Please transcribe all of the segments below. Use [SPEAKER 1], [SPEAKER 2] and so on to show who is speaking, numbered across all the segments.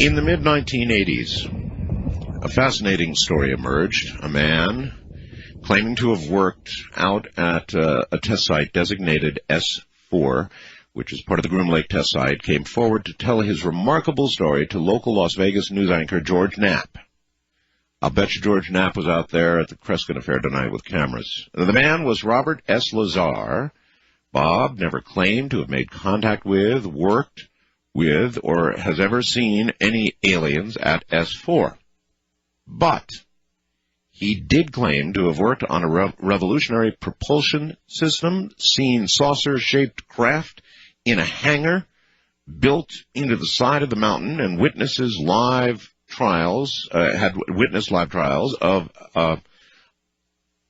[SPEAKER 1] In the mid-1980s, a fascinating story emerged. A man claiming to have worked out at a test site designated S4, which is part of the Groom Lake test site, came forward to tell his remarkable story to local Las Vegas news anchor George Knapp. I'll bet you George Knapp was out there at the Kreskin affair tonight with cameras. The man was Robert S. Lazar. Bob never claimed to have made contact with, worked with, or has ever seen any aliens at S4. But he did claim to have worked on a revolutionary propulsion system, seen saucer-shaped craft in a hangar built into the side of the mountain, and had witnessed live trials of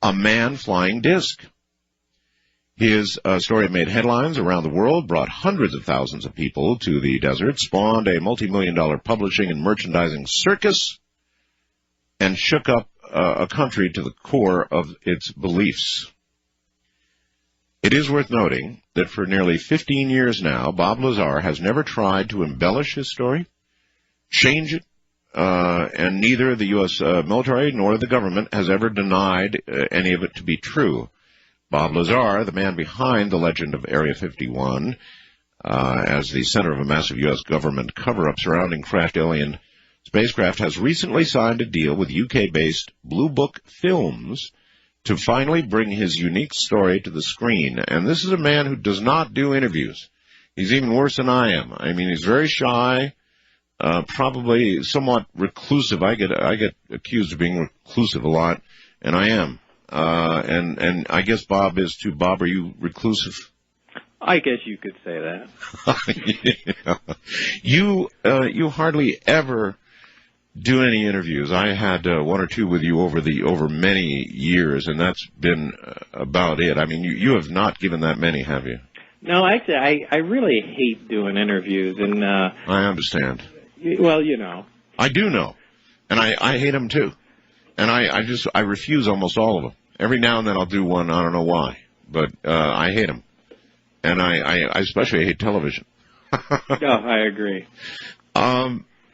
[SPEAKER 1] a man flying disc. His story made headlines around the world, brought hundreds of thousands of people to the desert, spawned a multi-million-dollar publishing and merchandising circus, and shook up a country to the core of its beliefs. It is worth noting that for nearly 15 years now, Bob Lazar has never tried to embellish his story, change it, and neither the U.S. military nor the government has ever denied any of it to be true. Bob Lazar, the man behind the legend of Area 51, as the center of a massive U.S. government cover-up surrounding crashed alien spacecraft, has recently signed a deal with UK-based Blue Book Films to finally bring his unique story to the screen. And this is a man who does not do interviews. He's even worse than I am. I mean, he's very shy, probably somewhat reclusive. I get accused of being reclusive a lot, and I am. And I guess Bob is too. Bob, are you reclusive?
[SPEAKER 2] I guess you could say that.
[SPEAKER 1] Yeah. You hardly ever do any interviews. I had one or two with you over many years, and that's been about it. I mean, you have not given that many, have you?
[SPEAKER 2] No, actually, I really hate doing interviews, and
[SPEAKER 1] I understand.
[SPEAKER 2] Well, you know.
[SPEAKER 1] I do know, and I hate them too, and I refuse almost all of them. Every now and then I'll do one. I don't know why, but I hate them, and I especially hate television.
[SPEAKER 2] No, I agree.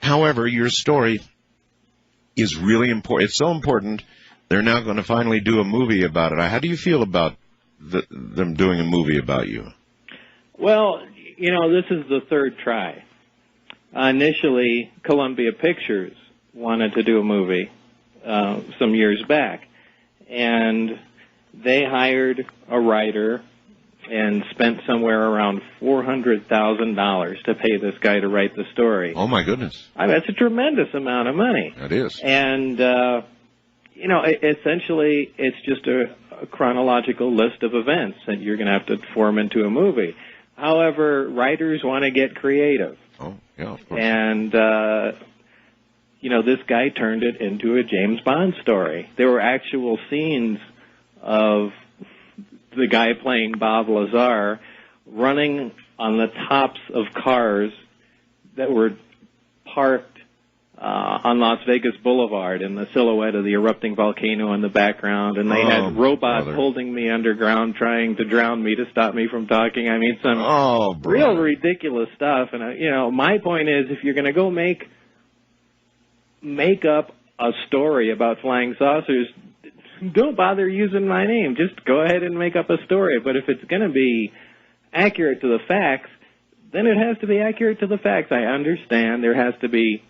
[SPEAKER 1] However, your story is really important. It's so important, they're now going to finally do a movie about it. How do you feel about them doing a movie about you?
[SPEAKER 2] Well, you know, this is the third try. Initially, Columbia Pictures wanted to do a movie some years back, and they hired a writer and spent somewhere around $400,000 to pay this guy to write the story.
[SPEAKER 1] Oh, my goodness.
[SPEAKER 2] I mean, that's a tremendous amount of money.
[SPEAKER 1] That is.
[SPEAKER 2] And, you know, essentially it's just a chronological list of events that you're going to have to form into a movie. However, writers want to get creative.
[SPEAKER 1] Oh, yeah, of course.
[SPEAKER 2] And, you know, this guy turned it into a James Bond story. There were actual scenes of the guy playing Bob Lazar running on the tops of cars that were parked on Las Vegas Boulevard in the silhouette of the erupting volcano in the background, and they had robots holding me underground trying to drown me to stop me from talking. I mean, some real ridiculous stuff. And, you know, my point is, if you're going to go make up a story about flying saucers, don't bother using my name. Just go ahead and make up a story. But if it's going to be accurate to the facts, then it has to be accurate to the facts. I understand there has to be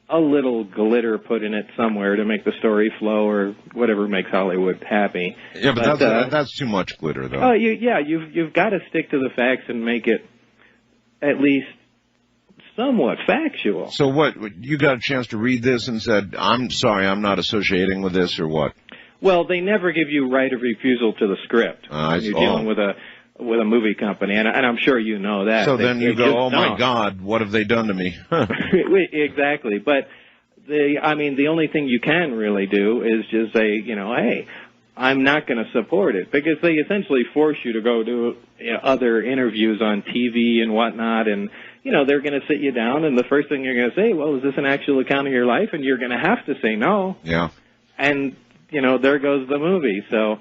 [SPEAKER 2] a little glitter put in it somewhere to make the story flow or whatever makes Hollywood happy.
[SPEAKER 1] Yeah, but that's too much glitter, though.
[SPEAKER 2] Oh, you've got to stick to the facts and make it at least somewhat factual.
[SPEAKER 1] So what, you got a chance to read this and said, I'm sorry, I'm not associating with this, or what?
[SPEAKER 2] Well, they never give you right of refusal to the script when you're dealing with a movie company, and I'm sure you know that.
[SPEAKER 1] So then you go, oh my God, what have they done to me?
[SPEAKER 2] Exactly, but the only thing you can really do is just say, you know, hey, I'm not going to support it, because they essentially force you to go do other interviews on TV and whatnot, and you know, they're going to sit you down, and the first thing you're going to say, well, is this an actual account of your life? And you're going to have to say no.
[SPEAKER 1] Yeah.
[SPEAKER 2] And you know, there goes the movie. So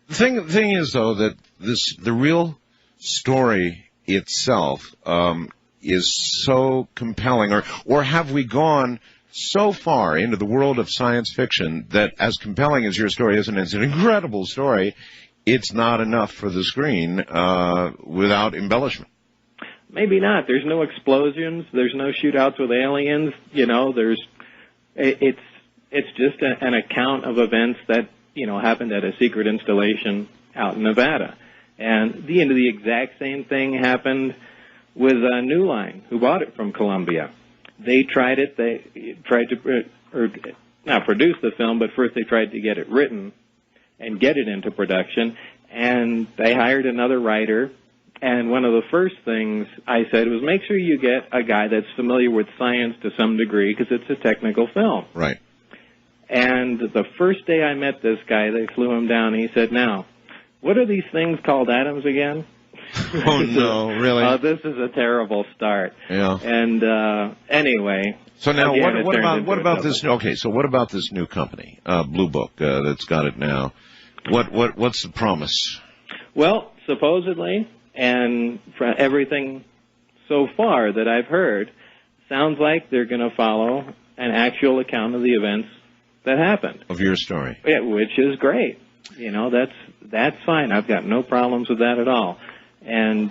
[SPEAKER 1] the thing is, though, that the real story itself is so compelling, or have we gone so far into the world of science fiction that, as compelling as your story is, and it's an incredible story, it's not enough for the screen without embellishment?
[SPEAKER 2] Maybe not. There's no explosions. There's no shootouts with aliens. It's just an account of events that happened at a secret installation out in Nevada. And the exact same thing happened with New Line, who bought it from Columbia. They tried it. They tried to not produce the film, but first they tried to get it written and get it into production. And they hired another writer. And one of the first things I said was, make sure you get a guy that's familiar with science to some degree, because it's a technical film.
[SPEAKER 1] Right.
[SPEAKER 2] And the first day I met this guy, they flew him down. He said, now, what are these things called atoms again?
[SPEAKER 1] Oh, no, really?
[SPEAKER 2] This is a terrible start.
[SPEAKER 1] Yeah.
[SPEAKER 2] And anyway.
[SPEAKER 1] So now,
[SPEAKER 2] again,
[SPEAKER 1] what about this? Okay, so what about this new company, Blue Book, that's got it now? What's the promise?
[SPEAKER 2] Well, supposedly, and for everything so far that I've heard, sounds like they're going to follow an actual account of the events that happened. Of
[SPEAKER 1] your story.
[SPEAKER 2] Yeah, which is great. That's fine. I've got no problems with that at all. And,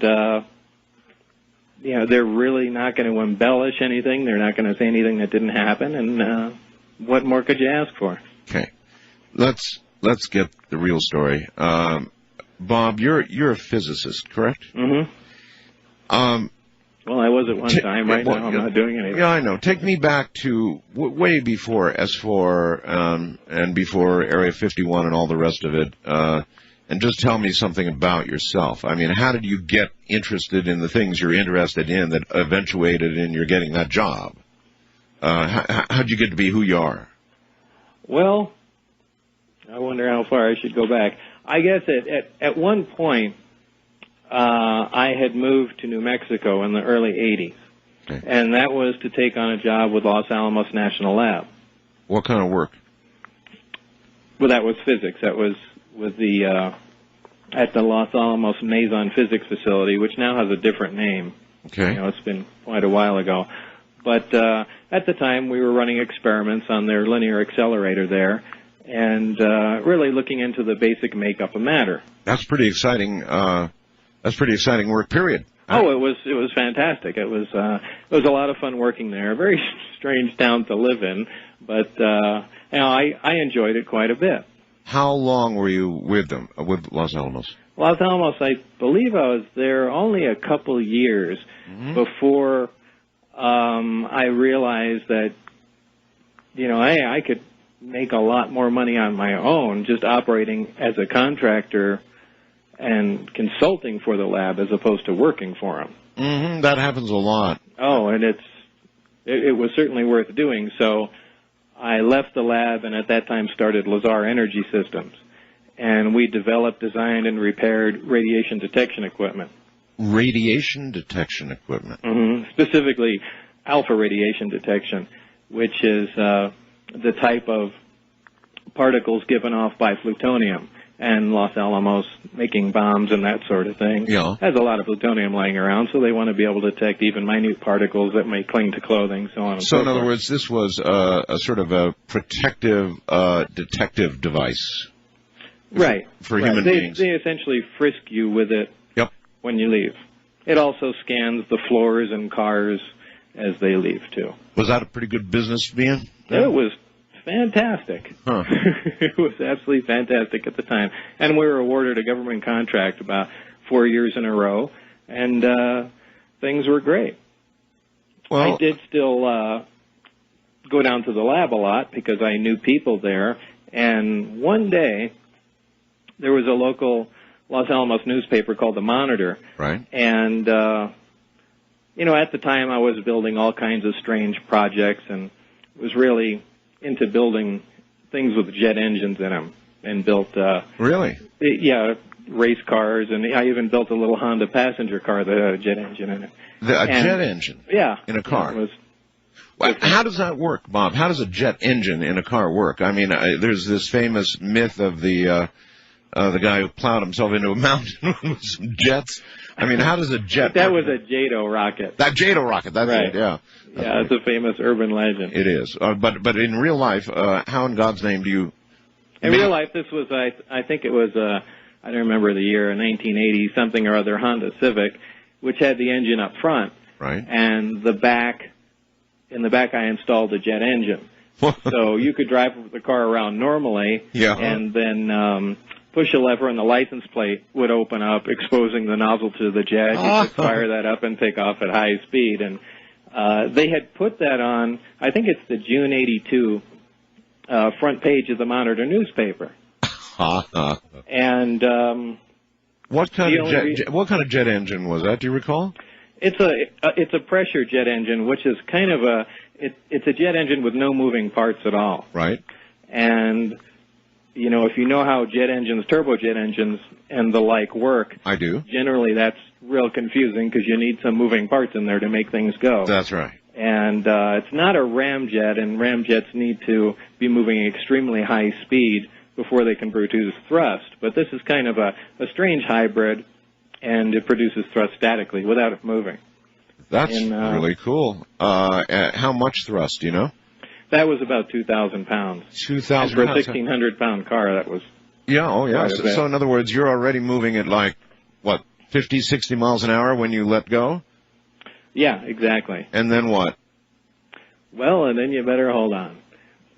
[SPEAKER 2] they're really not going to embellish anything. They're not going to say anything that didn't happen. And what more could you ask for?
[SPEAKER 1] Okay. Let's get the real story. Bob, you're a physicist, correct?
[SPEAKER 2] Mm-hmm. Well, I was at one time. Right now, I'm not doing anything.
[SPEAKER 1] Yeah, I know. Take me back to way before S4 and before Area 51 and all the rest of it, and just tell me something about yourself. I mean, how did you get interested in the things you're interested in that eventuated in your getting that job? How did you get to be who you are?
[SPEAKER 2] Well, I wonder how far I should go back. I guess at one point, I had moved to New Mexico in the early 80s, okay. And that was to take on a job with Los Alamos National Lab.
[SPEAKER 1] What kind of work?
[SPEAKER 2] Well, that was physics. That was with at the Los Alamos Mason Physics Facility, which now has a different name.
[SPEAKER 1] Okay.
[SPEAKER 2] It's been quite a while ago. But at the time, we were running experiments on their linear accelerator there, and really looking into the basic makeup of matter.
[SPEAKER 1] That's pretty exciting. That's pretty exciting work. Period.
[SPEAKER 2] Oh, it was fantastic. It was a lot of fun working there. A very strange town to live in, but I enjoyed it quite a bit.
[SPEAKER 1] How long were you with them, with Los Alamos?
[SPEAKER 2] Los Alamos, I believe I was there only a couple years before I realized that, hey, I could make a lot more money on my own just operating as a contractor and consulting for the lab as opposed to working for them.
[SPEAKER 1] Mm-hmm. That happens a lot.
[SPEAKER 2] Oh, and it was certainly worth doing. So I left the lab and at that time started Lazar Energy Systems. And we developed, designed, and repaired radiation detection equipment.
[SPEAKER 1] Radiation detection equipment?
[SPEAKER 2] Mm-hmm. Specifically alpha radiation detection, which is the type of particles given off by plutonium. And Los Alamos making bombs and that sort of thing has a lot of plutonium lying around, so they want to be able to detect even minute particles that may cling to clothing, so on and so forth.
[SPEAKER 1] So in other words, this was a sort of a protective detective device.
[SPEAKER 2] Right.
[SPEAKER 1] For human beings.
[SPEAKER 2] They essentially frisk you with it when you leave. It also scans the floors and cars as they leave, too.
[SPEAKER 1] Was that a pretty good business to be in?
[SPEAKER 2] It was fantastic.
[SPEAKER 1] Huh.
[SPEAKER 2] It was absolutely fantastic at the time. And we were awarded a government contract about 4 years in a row, and things were great. Well, I did still go down to the lab a lot because I knew people there, and one day there was a local Los Alamos newspaper called The Monitor.
[SPEAKER 1] Right.
[SPEAKER 2] And, at the time I was building all kinds of strange projects and was really into building things with jet engines in them and built...
[SPEAKER 1] Really?
[SPEAKER 2] Race cars, and I even built a little Honda passenger car that had a jet engine in it.
[SPEAKER 1] Jet engine?
[SPEAKER 2] Yeah.
[SPEAKER 1] In a car?
[SPEAKER 2] Well,
[SPEAKER 1] how does that work, Bob? How does a jet engine in a car work? I mean, there's this famous myth of the the guy who plowed himself into a mountain with some jets. I mean, how does a jet...
[SPEAKER 2] That was a JATO rocket.
[SPEAKER 1] That JATO rocket, that's
[SPEAKER 2] right.
[SPEAKER 1] it, yeah.
[SPEAKER 2] Yeah, it's a famous urban legend.
[SPEAKER 1] It is. But in real life, how in God's name do you...
[SPEAKER 2] In real life, this was, I think it was, I don't remember the year, a 1980 something or other Honda Civic, which had the engine up front.
[SPEAKER 1] Right.
[SPEAKER 2] And in the back I installed a jet engine. So you could drive the car around normally, and then push a lever and the license plate would open up, exposing the nozzle to the jet. You could fire that up and take off at high speed. And they had put that on, I think it's the June 82 front page of the Monitor newspaper. And
[SPEAKER 1] what kind of jet engine was that? Do you recall?
[SPEAKER 2] It's a pressure jet engine, which is kind of it's a jet engine with no moving parts at all.
[SPEAKER 1] Right.
[SPEAKER 2] And you know, if you know how jet engines, turbojet engines, and the like work,
[SPEAKER 1] I do.
[SPEAKER 2] Generally, that's real confusing because you need some moving parts in there to make things go.
[SPEAKER 1] That's right.
[SPEAKER 2] And it's not a ramjet, and ramjets need to be moving at extremely high speed before they can produce thrust. But this is kind of a strange hybrid, and it produces thrust statically without it moving.
[SPEAKER 1] That's really cool. How much thrust, do you know?
[SPEAKER 2] That was about 2,000 pounds.
[SPEAKER 1] 2,000
[SPEAKER 2] for a
[SPEAKER 1] pounds.
[SPEAKER 2] 1,600-pound car, that was...
[SPEAKER 1] Yeah, oh yeah. So in other words, you're already moving at like, what, 50, 60 miles an hour when you let go?
[SPEAKER 2] Yeah, exactly.
[SPEAKER 1] And then what?
[SPEAKER 2] Well, and then you better hold on.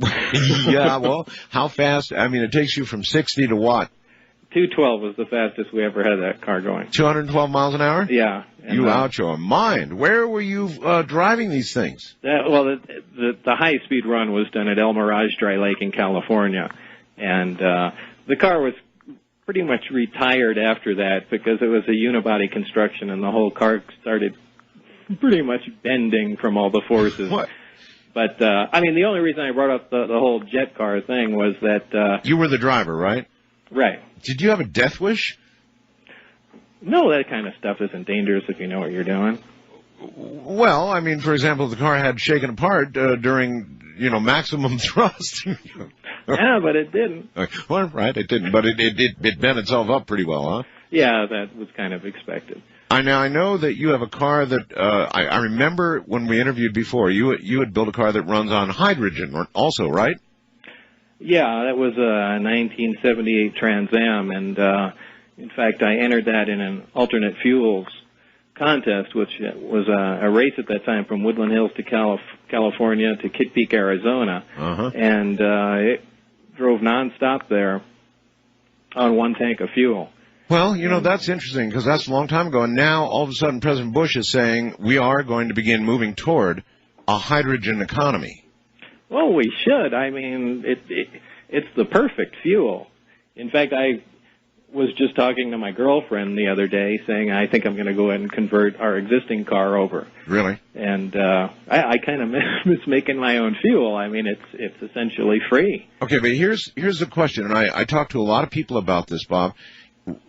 [SPEAKER 1] Yeah, well, how fast? I mean, it takes you from 60 to what?
[SPEAKER 2] 212 was the fastest we ever had that car going.
[SPEAKER 1] 212 miles an hour?
[SPEAKER 2] Yeah.
[SPEAKER 1] You out your mind. Where were you driving these things?
[SPEAKER 2] The high-speed run was done at El Mirage Dry Lake in California. And the car was pretty much retired after that because it was a unibody construction and the whole car started pretty much bending from all the forces.
[SPEAKER 1] What?
[SPEAKER 2] But, I mean, the only reason I brought up the whole jet car thing was that...
[SPEAKER 1] you were the driver, right?
[SPEAKER 2] Right.
[SPEAKER 1] Did you have a death wish?
[SPEAKER 2] No, that kind of stuff isn't dangerous if you know what you're doing.
[SPEAKER 1] Well, I mean, for example, the car had shaken apart during, maximum thrust.
[SPEAKER 2] Yeah, but it didn't.
[SPEAKER 1] Well, right, it didn't, but it bent itself up pretty well, huh?
[SPEAKER 2] Yeah, that was kind of expected.
[SPEAKER 1] I know that you have a car that I remember when we interviewed before. You had built a car that runs on hydrogen, also, right? Yeah,
[SPEAKER 2] that was a 1978 Trans Am, and in fact, I entered that in an alternate fuels contest, which was a race at that time from Woodland Hills to California to Kitt Peak, Arizona, and it drove nonstop there on one tank of fuel.
[SPEAKER 1] Well, that's interesting because that's a long time ago, and now all of a sudden President Bush is saying we are going to begin moving toward a hydrogen economy.
[SPEAKER 2] Well, we should. I mean, it's the perfect fuel. In fact, I was just talking to my girlfriend the other day saying I think I'm going to go ahead and convert our existing car over.
[SPEAKER 1] Really?
[SPEAKER 2] And I kind of miss making my own fuel. I mean, it's essentially free.
[SPEAKER 1] Okay, but here's the question, and I talked to a lot of people about this, Bob.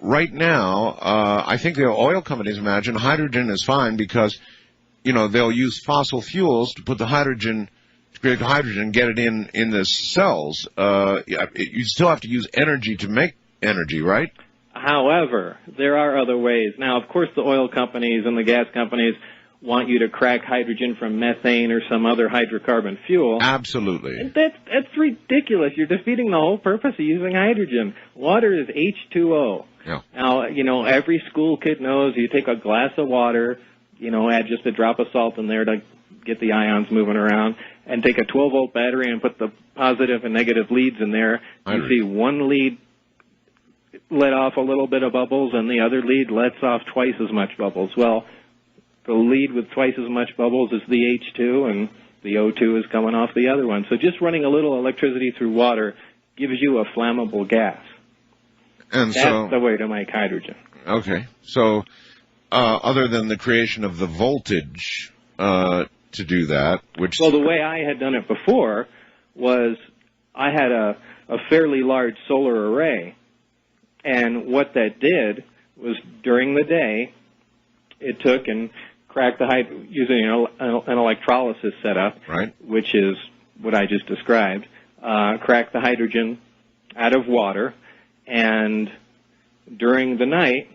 [SPEAKER 1] Right now, I think the oil companies imagine hydrogen is fine because, they'll use fossil fuels to put the hydrogen, to create the hydrogen, get it in the cells. You still have to use energy to make energy, right?
[SPEAKER 2] However, there are other ways. Now, of course, the oil companies and the gas companies want you to crack hydrogen from methane or some other hydrocarbon fuel.
[SPEAKER 1] Absolutely.
[SPEAKER 2] And that's ridiculous. You're defeating the whole purpose of using hydrogen. Water is H2O.
[SPEAKER 1] Yeah.
[SPEAKER 2] Now, every school kid knows you take a glass of water, add just a drop of salt in there to get the ions moving around, and take a 12-volt battery and put the positive and negative leads in there. You see one lead let off a little bit of bubbles, and the other lead lets off twice as much bubbles. Well, the lead with twice as much bubbles is the H2, and the O2 is coming off the other one. So just running a little electricity through water gives you a flammable gas.
[SPEAKER 1] And
[SPEAKER 2] that's the way to make hydrogen.
[SPEAKER 1] Okay. So other than the creation of the voltage to do that, which...
[SPEAKER 2] Well, the way I had done it before was I had a fairly large solar array. And what that did was during the day, it took and cracked the using an electrolysis setup,
[SPEAKER 1] right,
[SPEAKER 2] which is what I just described, cracked the hydrogen out of water and during the night,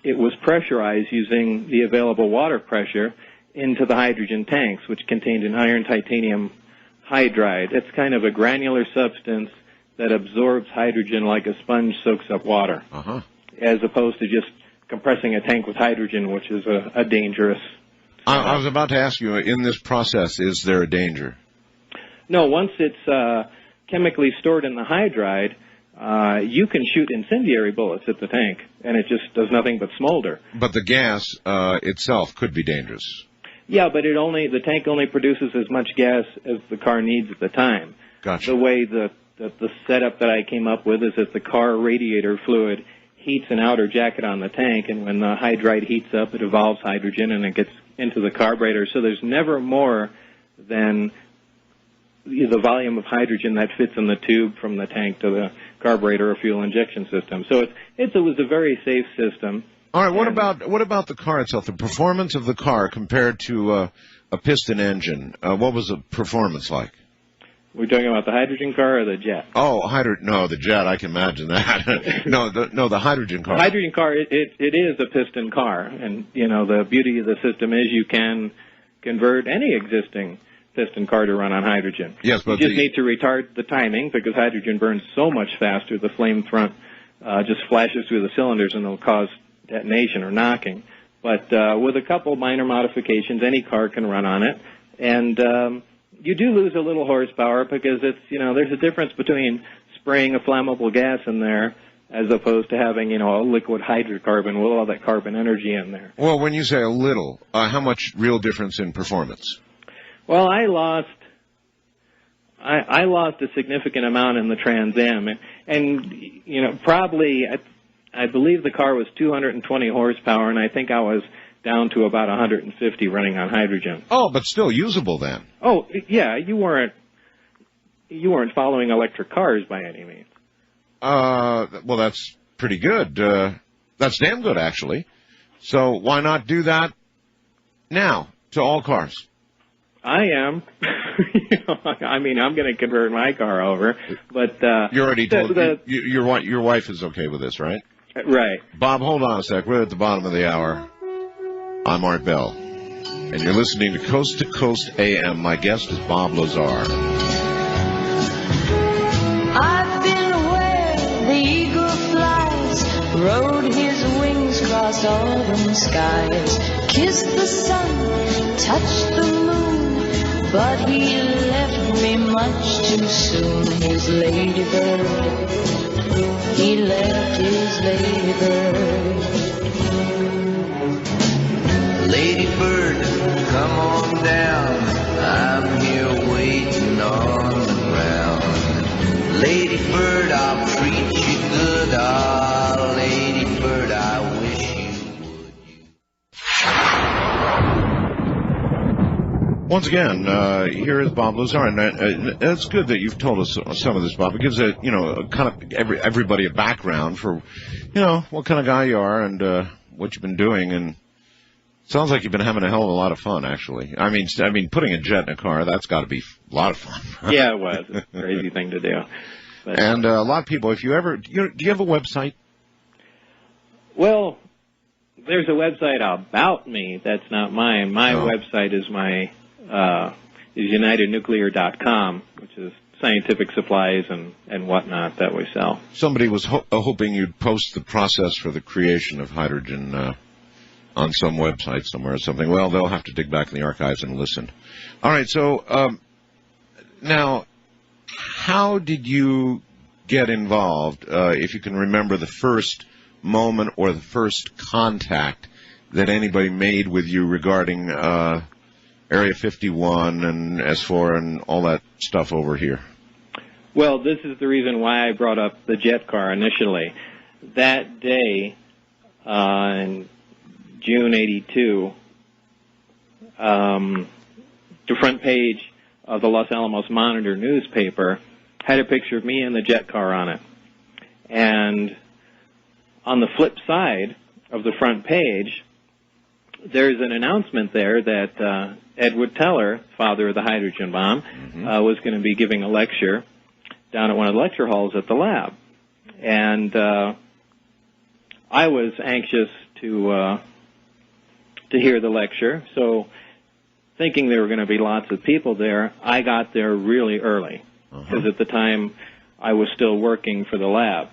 [SPEAKER 2] it was pressurized using the available water pressure into the hydrogen tanks, which contained an iron titanium hydride. It's kind of a granular substance that absorbs hydrogen like a sponge soaks up water, as opposed to just compressing a tank with hydrogen, which is a dangerous...
[SPEAKER 1] I was about to ask you, in this process, is there a danger?
[SPEAKER 2] No, once it's chemically stored in the hydride, you can shoot incendiary bullets at the tank, and it just does nothing but smolder.
[SPEAKER 1] But the gas itself could be dangerous.
[SPEAKER 2] Yeah, but the tank only produces as much gas as the car needs at the time.
[SPEAKER 1] Gotcha.
[SPEAKER 2] The way the setup that I came up with is that the car radiator fluid heats an outer jacket on the tank, and when the hydride heats up, it evolves hydrogen, and it gets into the carburetor. So there's never more than the volume of hydrogen that fits in the tube from the tank to the carburetor or fuel injection system. So it was a very safe system.
[SPEAKER 1] All right. What about the car itself? The performance of the car compared to a piston engine. What was the performance like?
[SPEAKER 2] We're talking about the hydrogen car or the jet?
[SPEAKER 1] Oh, no, the jet. I can imagine that. no, the hydrogen car.
[SPEAKER 2] The hydrogen car. It is a piston car, and the beauty of the system is you can convert any existing piston car to run on hydrogen.
[SPEAKER 1] Yes, but
[SPEAKER 2] you just need to retard the timing because hydrogen burns so much faster. The flame front just flashes through the cylinders and it'll cause detonation or knocking. But with a couple minor modifications, any car can run on it, and you do lose a little horsepower because there's a difference between spraying a flammable gas in there as opposed to having a liquid hydrocarbon with all that carbon energy in there.
[SPEAKER 1] Well, when you say a little, how much real difference in performance?
[SPEAKER 2] Well, I lost a significant amount in the Trans Am, and probably I believe the car was 220 horsepower, and I think I was down to about 150 running on hydrogen.
[SPEAKER 1] Oh, but still usable then.
[SPEAKER 2] Oh, yeah, you weren't following electric cars by any means.
[SPEAKER 1] Well, that's pretty good. That's damn good, actually. So why not do that now to all cars?
[SPEAKER 2] I am. I'm going to convert my car over, but
[SPEAKER 1] you already told your wife is okay with this, right?
[SPEAKER 2] Right.
[SPEAKER 1] Bob, hold on a sec. We're at the bottom of the hour. I'm Art Bell, and you're listening to Coast AM. My guest is Bob Lazar.
[SPEAKER 3] I've been where the eagle flies, rode his wings across autumn skies, kissed the sun, touched the moon, but he left me much too soon. His ladybird, he left his ladybird.
[SPEAKER 4] Lady bird, come on down, I'm here waiting on the ground. Lady bird, I'll treat you good, ah, lady bird, I wish you would.
[SPEAKER 1] Once again, here is Bob Lazar, and it's good that you've told us some of this, Bob. It gives kind of everybody a background for, what kind of guy you are and what you've been doing, and sounds like you've been having a hell of a lot of fun, actually. I mean, putting a jet in a car, that's got to be a lot of fun.
[SPEAKER 2] Yeah, it was. It's a crazy thing to do. But,
[SPEAKER 1] and a lot of people, if you ever, do you have a website?
[SPEAKER 2] Well, there's a website about me. That's not mine. My website is is UnitedNuclear.com, which is scientific supplies and whatnot that we sell.
[SPEAKER 1] Somebody was hoping you'd post the process for the creation of hydrogen on some website somewhere or something. Well, they'll have to dig back in the archives and listen. All right, so now, how did you get involved, if you can remember the first moment or the first contact that anybody made with you regarding Area 51 and S4 and all that stuff over here?
[SPEAKER 2] Well, this is the reason why I brought up the jet car initially. That day, in June 82, the front page of the Los Alamos Monitor newspaper had a picture of me and the jet car on it. And on the flip side of the front page, there's an announcement there that Edward Teller, father of the hydrogen bomb, was going to be giving a lecture down at one of the lecture halls at the lab. And I was anxious to hear the lecture, so thinking there were going to be lots of people there, I got there really early, because at the time I was still working for the lab.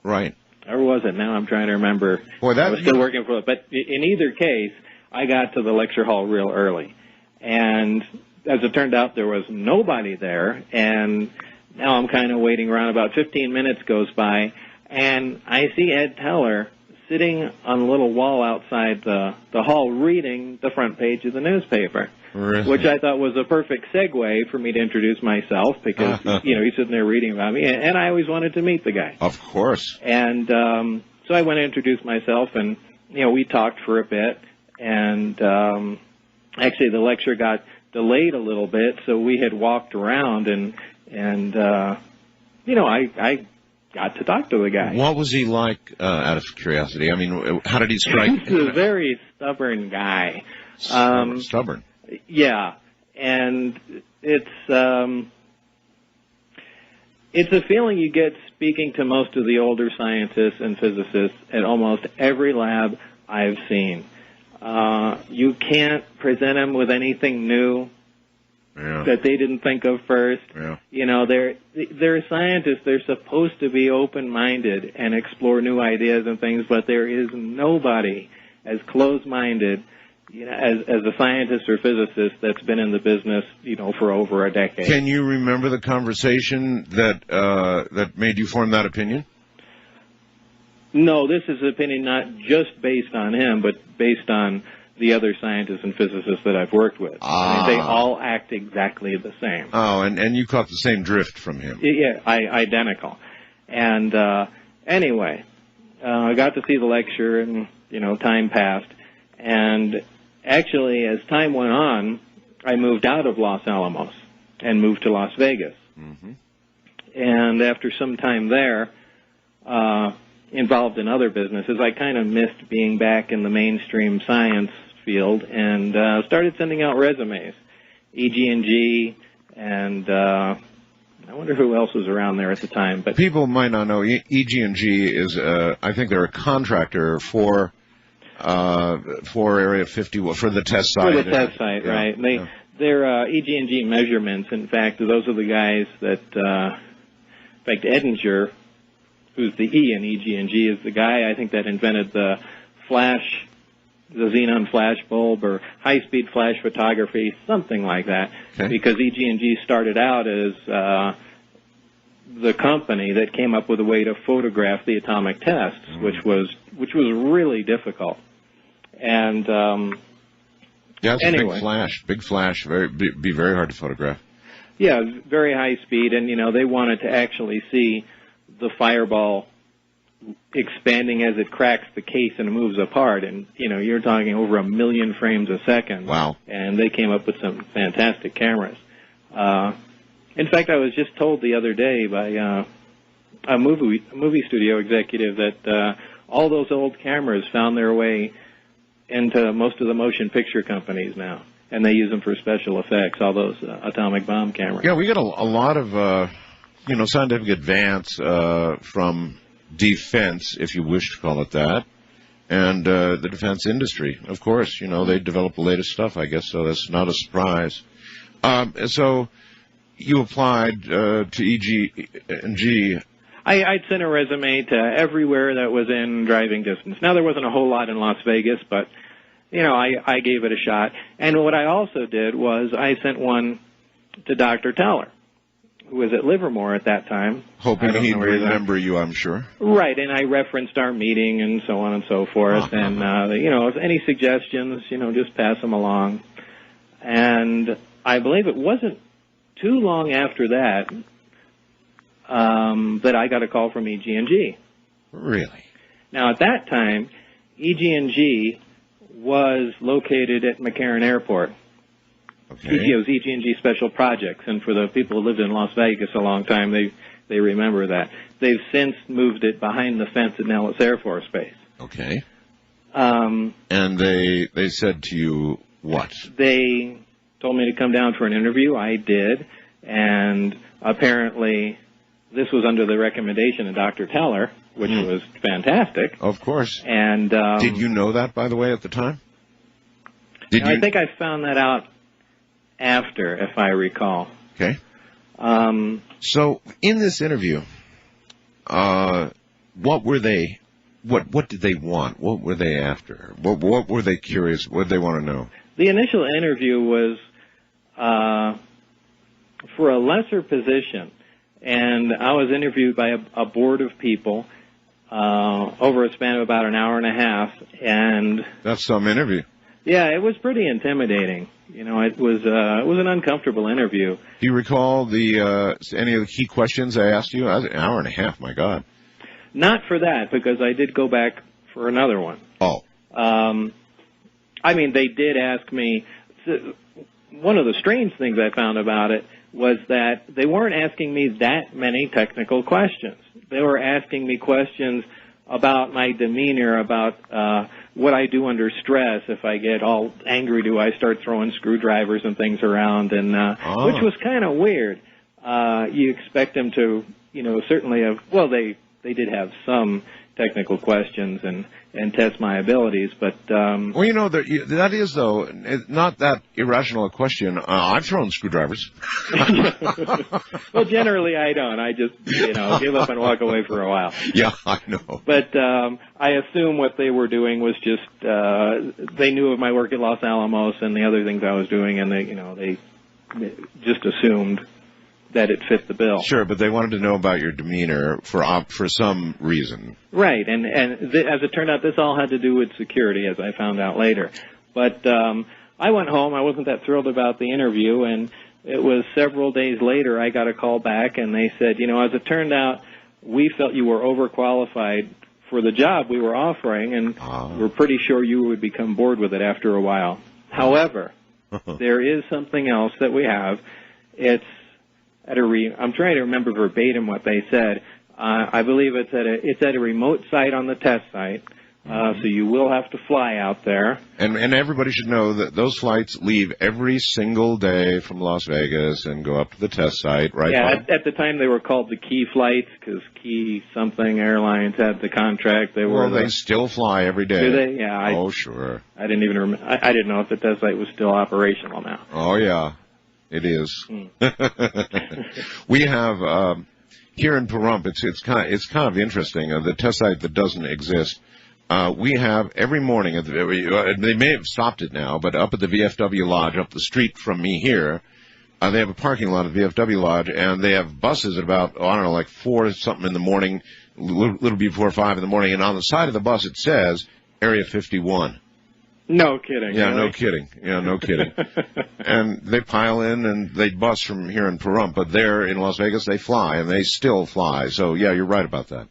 [SPEAKER 1] Right.
[SPEAKER 2] Or was it? Now I'm trying to remember.
[SPEAKER 1] Boy,
[SPEAKER 2] I was still working for it. But in either case, I got to the lecture hall real early. And as it turned out, there was nobody there, and now I'm kind of waiting around. About 15 minutes goes by, and I see Ed Teller sitting on a little wall outside the hall reading the front page of the newspaper, which I thought was a perfect segue for me to introduce myself, because, he's sitting there reading about me, and I always wanted to meet the guy.
[SPEAKER 1] Of course.
[SPEAKER 2] And so I went and introduced myself, and, we talked for a bit, and actually the lecture got delayed a little bit, so we had walked around, and I got to talk to the guy.
[SPEAKER 1] What was he like, out of curiosity? I mean, how did he strike?
[SPEAKER 2] He's a very stubborn guy.
[SPEAKER 1] Stubborn.
[SPEAKER 2] Yeah, and it's a feeling you get speaking to most of the older scientists and physicists at almost every lab I've seen. You can't present them with anything new that they didn't think of first. Yeah. They're scientists. They're supposed to be open-minded and explore new ideas and things, but there is nobody as closed-minded as a scientist or physicist that's been in the business, for over a decade.
[SPEAKER 1] Can you remember the conversation that made you form that opinion?
[SPEAKER 2] No, this is an opinion not just based on him, but based on the other scientists and physicists that I've worked with. I mean, they all act exactly the same.
[SPEAKER 1] Oh, and you caught the same drift from him.
[SPEAKER 2] Yeah, identical. And anyway, I got to see the lecture, and, time passed. And actually, as time went on, I moved out of Los Alamos and moved to Las Vegas. Mm-hmm. And after some time there, involved in other businesses, I kind of missed being back in the mainstream science field, and started sending out resumes. EG&G, and I wonder who else was around there at the time. But
[SPEAKER 1] people might not know, EG&G is, I think they're a contractor for Area 51, for the test site.
[SPEAKER 2] For the test site, yeah, right. And they're EG&G Measurements. In fact, those are the guys that, in fact, Edinger, who's the E in EG&G, is the guy, I think, that invented the xenon flash bulb, or high-speed flash photography, something like that. Okay. Because EG&G started out as the company that came up with a way to photograph the atomic tests, which was really difficult. And
[SPEAKER 1] it's anyway, big flash, be very hard to photograph.
[SPEAKER 2] Yeah, very high speed, and they wanted to actually see the fireball expanding as it cracks the case and moves apart, and you're talking over 1 million frames a second.
[SPEAKER 1] Wow.
[SPEAKER 2] And they came up with some fantastic cameras. In fact, I was just told the other day by a movie studio executive that all those old cameras found their way into most of the motion picture companies now, and they use them for special effects, all those atomic bomb cameras.
[SPEAKER 1] Yeah, we get a lot of scientific advance from defense, if you wish to call it that, and the defense industry. Of course, they develop the latest stuff, I guess, so that's not a surprise. So you applied to EG&G.
[SPEAKER 2] I'd sent a resume to everywhere that was in driving distance. Now, there wasn't a whole lot in Las Vegas, but, I gave it a shot. And what I also did was I sent one to Dr. Teller, who was at Livermore at that time.
[SPEAKER 1] Hoping he'd remember you, I'm sure.
[SPEAKER 2] Right, and I referenced our meeting and so on and so forth. And, if any suggestions, just pass them along. And I believe it wasn't too long after that that I got a call from EG&G.
[SPEAKER 1] Really?
[SPEAKER 2] Now, at that time, EG&G was located at McCarran Airport.
[SPEAKER 1] Okay.
[SPEAKER 2] It was EG&G Special Projects, and for the people who lived in Las Vegas a long time, they remember that. They've since moved it behind the fence at Nellis Air Force Base.
[SPEAKER 1] Okay. And they said to you what?
[SPEAKER 2] They told me to come down for an interview. I did, and apparently this was under the recommendation of Dr. Teller, which was fantastic.
[SPEAKER 1] Of course.
[SPEAKER 2] And
[SPEAKER 1] did you know that, by the way, at the time?
[SPEAKER 2] I think I found that out after, if I recall.
[SPEAKER 1] Okay. So in this interview, what were they? What did they want? What were they after? What were they curious? What did they want to know?
[SPEAKER 2] The initial interview was for a lesser position, and I was interviewed by a board of people over a span of about an hour and a half. And
[SPEAKER 1] that's some interview.
[SPEAKER 2] Yeah, it was pretty intimidating. You know, it was an uncomfortable interview.
[SPEAKER 1] Do you recall any of the key questions I asked you? An hour and a half, my God.
[SPEAKER 2] Not for that, because I did go back for another one.
[SPEAKER 1] Oh.
[SPEAKER 2] I mean, they did ask me. One of the strange things I found about it was that they weren't asking me that many technical questions. They were asking me questions about my demeanor, about what I do under stress. If I get all angry, do I start throwing screwdrivers and things around? And which was kind of weird. You expect them to, you know, certainly have. Well, they did have some technical questions and test my abilities, but
[SPEAKER 1] well, you know, that is, though, not that irrational a question. I've thrown screwdrivers.
[SPEAKER 2] Well, generally I don't. I just, you know, give up and walk away for a while.
[SPEAKER 1] Yeah, I know.
[SPEAKER 2] But I assume what they were doing was just they knew of my work at Los Alamos and the other things I was doing, and they just assumed that it fit the bill.
[SPEAKER 1] Sure, but they wanted to know about your demeanor for some reason.
[SPEAKER 2] Right, and as it turned out, this all had to do with security, as I found out later. But I went home. I wasn't that thrilled about the interview, and it was several days later I got a call back, and they said, you know, as it turned out, we felt you were overqualified for the job we were offering, and we're pretty sure you would become bored with it after a while. However, there is something else that we have. It's I'm trying to remember verbatim what they said. I believe it's at a remote site on the test site, so you will have to fly out there.
[SPEAKER 1] And everybody should know that those flights leave every single day from Las Vegas and go up to the test site, right?
[SPEAKER 2] Yeah, at the time they were called the Key flights because Key something airlines had the contract.
[SPEAKER 1] They still fly every day.
[SPEAKER 2] Do they? Yeah.
[SPEAKER 1] Oh, sure.
[SPEAKER 2] I didn't even remember. I didn't know if the test site was still operational now.
[SPEAKER 1] Oh, yeah. It is. We have here in Pahrump. It's kind of interesting. The test site that doesn't exist. We have every morning. They may have stopped it now, but up at the VFW Lodge, up the street from me here, they have a parking lot at VFW Lodge, and they have buses at about like 4 something in the morning, a little before 5 in the morning, and on the side of the bus it says Area 51.
[SPEAKER 2] No kidding.
[SPEAKER 1] Yeah,
[SPEAKER 2] really?
[SPEAKER 1] no kidding. Yeah, no kidding. And they pile in and they bus from here in Pahrump, but there in Las Vegas they fly, and they still fly. So, yeah, you're right about that.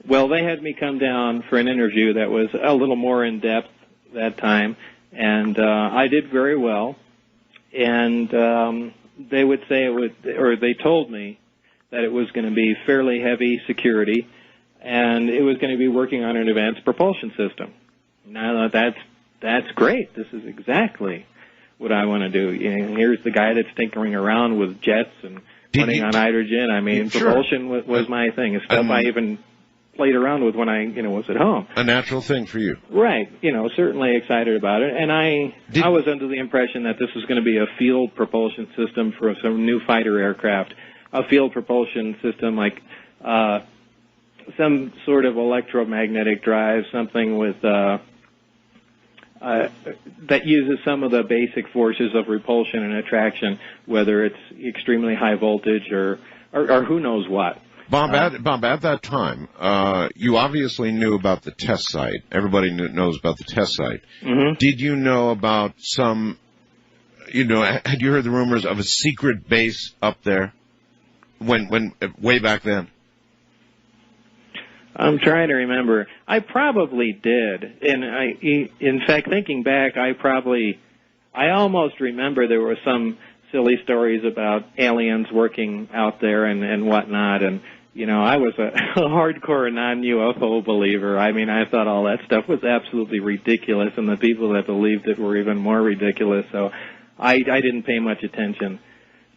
[SPEAKER 2] Well, they had me come down for an interview that was a little more in-depth that time, and I did very well. And they would say they told me that it was going to be fairly heavy security, and it was going to be working on an advanced propulsion system. Now that's great. This is exactly what I want to do. You know, here's the guy that's tinkering around with jets and running on hydrogen. I mean,
[SPEAKER 1] sure.
[SPEAKER 2] Propulsion was my thing. It's stuff I even played around with when I was at home.
[SPEAKER 1] A natural thing for you.
[SPEAKER 2] Right. You know, certainly excited about it. And I was under the impression that this was going to be a field propulsion system for some new fighter aircraft. A field propulsion system like some sort of electromagnetic drive, something with that uses some of the basic forces of repulsion and attraction, whether it's extremely high voltage or who knows what.
[SPEAKER 1] Bob, at that time, you obviously knew about the test site. Everybody knows about the test site.
[SPEAKER 2] Mm-hmm.
[SPEAKER 1] Did you know about some, had you heard the rumors of a secret base up there when way back then?
[SPEAKER 2] I'm trying to remember. I probably did. And in fact, thinking back, I almost remember there were some silly stories about aliens working out there and whatnot. And, I was a hardcore non-UFO believer. I mean, I thought all that stuff was absolutely ridiculous, and the people that believed it were even more ridiculous. So I didn't pay much attention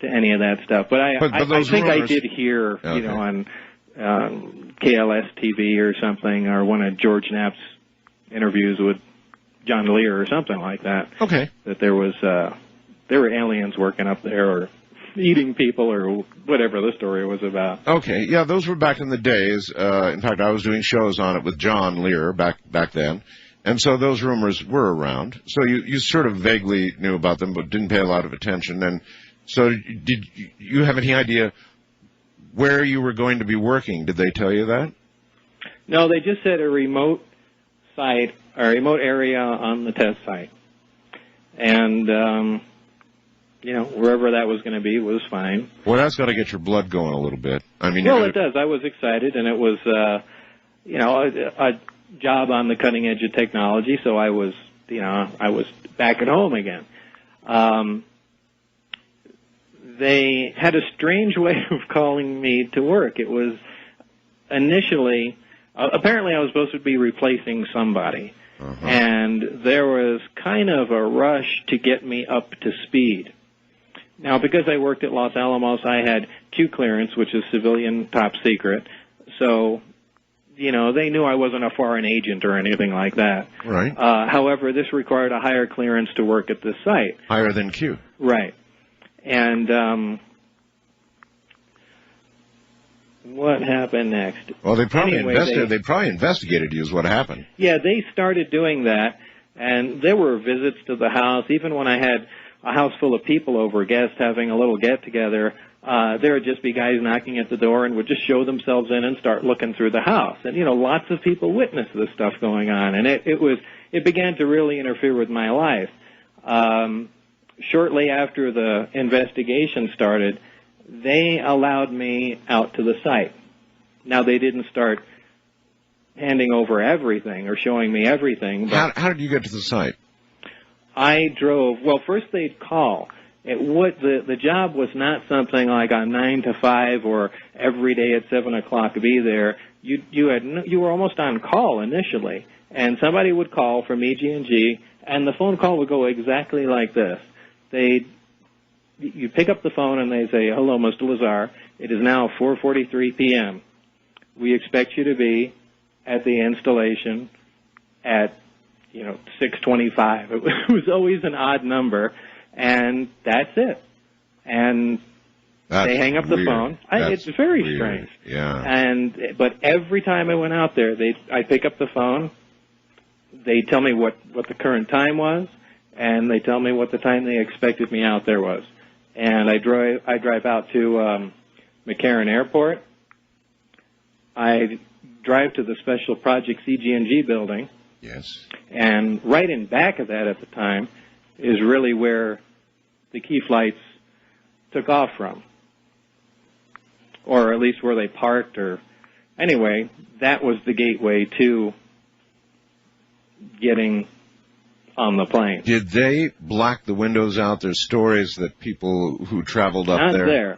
[SPEAKER 2] to any of that stuff. But I think rumors, I did hear,
[SPEAKER 1] okay,
[SPEAKER 2] on KLS TV or something, or one of George Knapp's interviews with John Lear or something like that.
[SPEAKER 1] Okay.
[SPEAKER 2] That there were aliens working up there or eating people or whatever the story was about.
[SPEAKER 1] Okay, yeah, those were back in the days. In fact, I was doing shows on it with John Lear back then. And so those rumors were around. So you sort of vaguely knew about them, but didn't pay a lot of attention. And so did you have any idea where you were going to be working? Did they tell you that?
[SPEAKER 2] No, they just said a remote site, or a remote area on the test site. And, wherever that was going to be was fine.
[SPEAKER 1] Well, that's got to get your blood going a little bit. I mean,
[SPEAKER 2] well, it does. I was excited, and it was, a job on the cutting edge of technology, so I was back at home again. They had a strange way of calling me to work. It was initially, apparently I was supposed to be replacing somebody, and there was kind of a rush to get me up to speed. Now, because I worked at Los Alamos, I had Q clearance, which is civilian top secret, so they knew I wasn't a foreign agent or anything like that.
[SPEAKER 1] Right.
[SPEAKER 2] However, this required a higher clearance to work at this site.
[SPEAKER 1] Higher than Q.
[SPEAKER 2] Right. And what happened next?
[SPEAKER 1] Well, they probably investigated you is what happened.
[SPEAKER 2] Yeah, they started doing that, and there were visits to the house. Even when I had a house full of people over, guests having a little get-together, there would just be guys knocking at the door and would just show themselves in and start looking through the house. And, lots of people witnessed this stuff going on. And it began to really interfere with my life. Shortly after the investigation started, they allowed me out to the site. Now, they didn't start handing over everything or showing me everything. But
[SPEAKER 1] how did you get to the site?
[SPEAKER 2] I drove. Well, first they'd call. The job was not something like a 9 to 5 or every day at 7 o'clock be there. You were almost on call initially, and somebody would call from EG&G, and the phone call would go exactly like this. You pick up the phone and they say, "Hello, Mr. Lazar. It is now 4:43 p.m. We expect you to be at the installation at 6:25." It was always an odd number. And that's it. And they hang up the phone. It's very strange.
[SPEAKER 1] Yeah.
[SPEAKER 2] But every time I went out there, I pick up the phone. They tell me what the current time was, and they tell me what the time they expected me out there was. And I drive out to McCarran Airport. I drive to the Special Projects EG&G building.
[SPEAKER 1] Yes.
[SPEAKER 2] And right in back of that at the time is really where the key flights took off from, or at least where they parked, or anyway, that was the gateway to getting on the plane.
[SPEAKER 1] Did they black the windows out? There's stories that people who traveled up
[SPEAKER 2] Not there,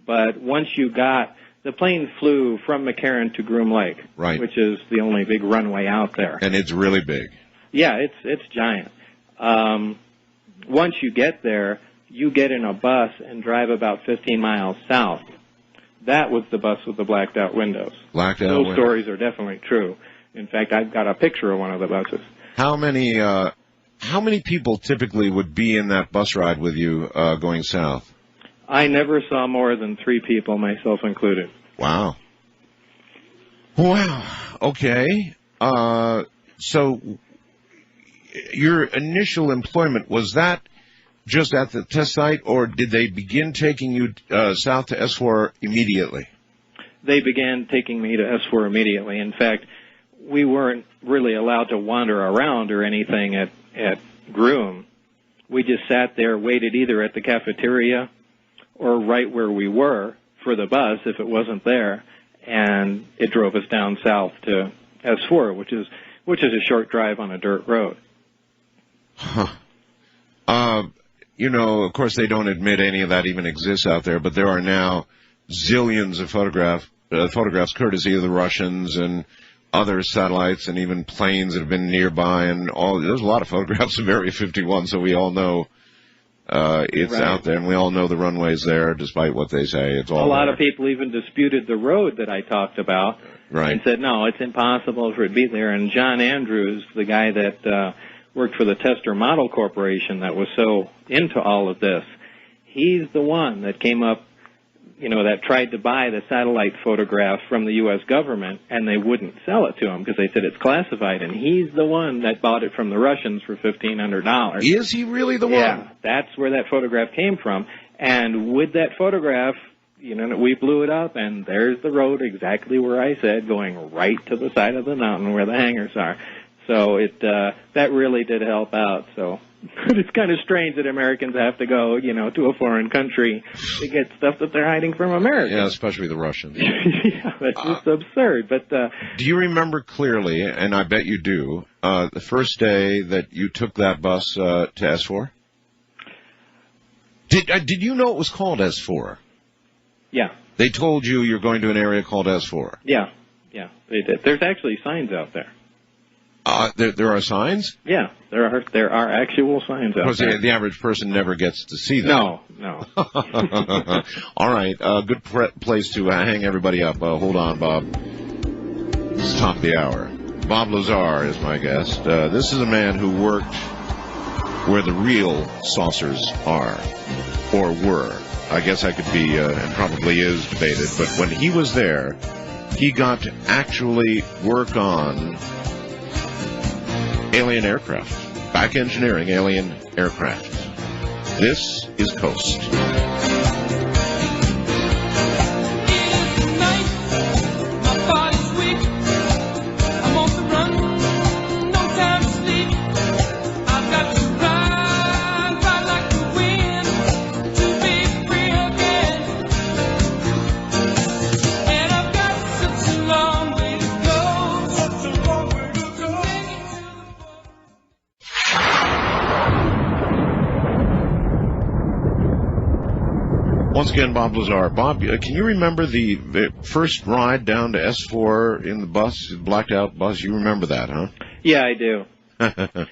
[SPEAKER 2] but once you the plane flew from McCarran to Groom Lake,
[SPEAKER 1] right,
[SPEAKER 2] which is the only big runway out there.
[SPEAKER 1] And it's really big.
[SPEAKER 2] Yeah, it's giant. Once you get there, you get in a bus and drive about 15 miles south. That was the bus with the blacked-out windows. Those stories are definitely true. In fact, I've got a picture of one of the buses.
[SPEAKER 1] How many people typically would be in that bus ride with you going south?
[SPEAKER 2] I never saw more than 3 people, myself included.
[SPEAKER 1] Wow. Okay. So your initial employment, was that just at the test site, or did they begin taking you south to S4 immediately?
[SPEAKER 2] They began taking me to S4 immediately. In fact, we weren't really allowed to wander around or anything at Groom. We just sat there, waited either at the cafeteria or right where we were for the bus if it wasn't there, and it drove us down south to S4, which is a short drive on a dirt road.
[SPEAKER 1] Huh. Of course, they don't admit any of that even exists out there, but there are now zillions of photographs courtesy of the Russians and other satellites and even planes that have been nearby, and there's a lot of photographs of Area 51, so we all know It's
[SPEAKER 2] Right.
[SPEAKER 1] out there, and we all know the runway's there, despite what they say. It's all
[SPEAKER 2] A lot
[SPEAKER 1] there.
[SPEAKER 2] of people even disputed the road that I talked about
[SPEAKER 1] Right.
[SPEAKER 2] and said, no, it's impossible for it to be there. And John Andrews, the guy that worked for the Tester Model Corporation that was so into all of this, he's the one that came up, that tried to buy the satellite photograph from the U.S. government, and they wouldn't sell it to him because they said it's classified. And he's the one that bought it from the Russians for $1,500.
[SPEAKER 1] Is he really the one?
[SPEAKER 2] Yeah, that's where that photograph came from. And with that photograph, we blew it up, and there's the road exactly where I said, going right to the side of the mountain where the hangars are. So that really did help out. So it's kind of strange that Americans have to go, to a foreign country to get stuff that they're hiding from Americans.
[SPEAKER 1] Yeah, especially the Russians.
[SPEAKER 2] Yeah, that's just absurd. But
[SPEAKER 1] do you remember clearly, and I bet you do, the first day that you took that bus to S4? Did you know it was called S4?
[SPEAKER 2] Yeah.
[SPEAKER 1] They told you you're going to an area called S4?
[SPEAKER 2] Yeah, they did. There's actually signs out there.
[SPEAKER 1] There are signs?
[SPEAKER 2] Yeah, there are actual signs out there.
[SPEAKER 1] The average person never gets to see them.
[SPEAKER 2] No.
[SPEAKER 1] All right, good place to hang everybody up. Hold on, Bob. It's top of the hour. Bob Lazar is my guest. This is a man who worked where the real saucers are, or were. I guess I could be, and probably is debated, but when he was there, he got to actually work on alien aircraft, back engineering alien aircraft. This is Coast. Once again, Bob Lazar. Bob, can you remember the first ride down to S4 in the bus, the blacked out bus? You remember that, huh?
[SPEAKER 2] Yeah, I do. That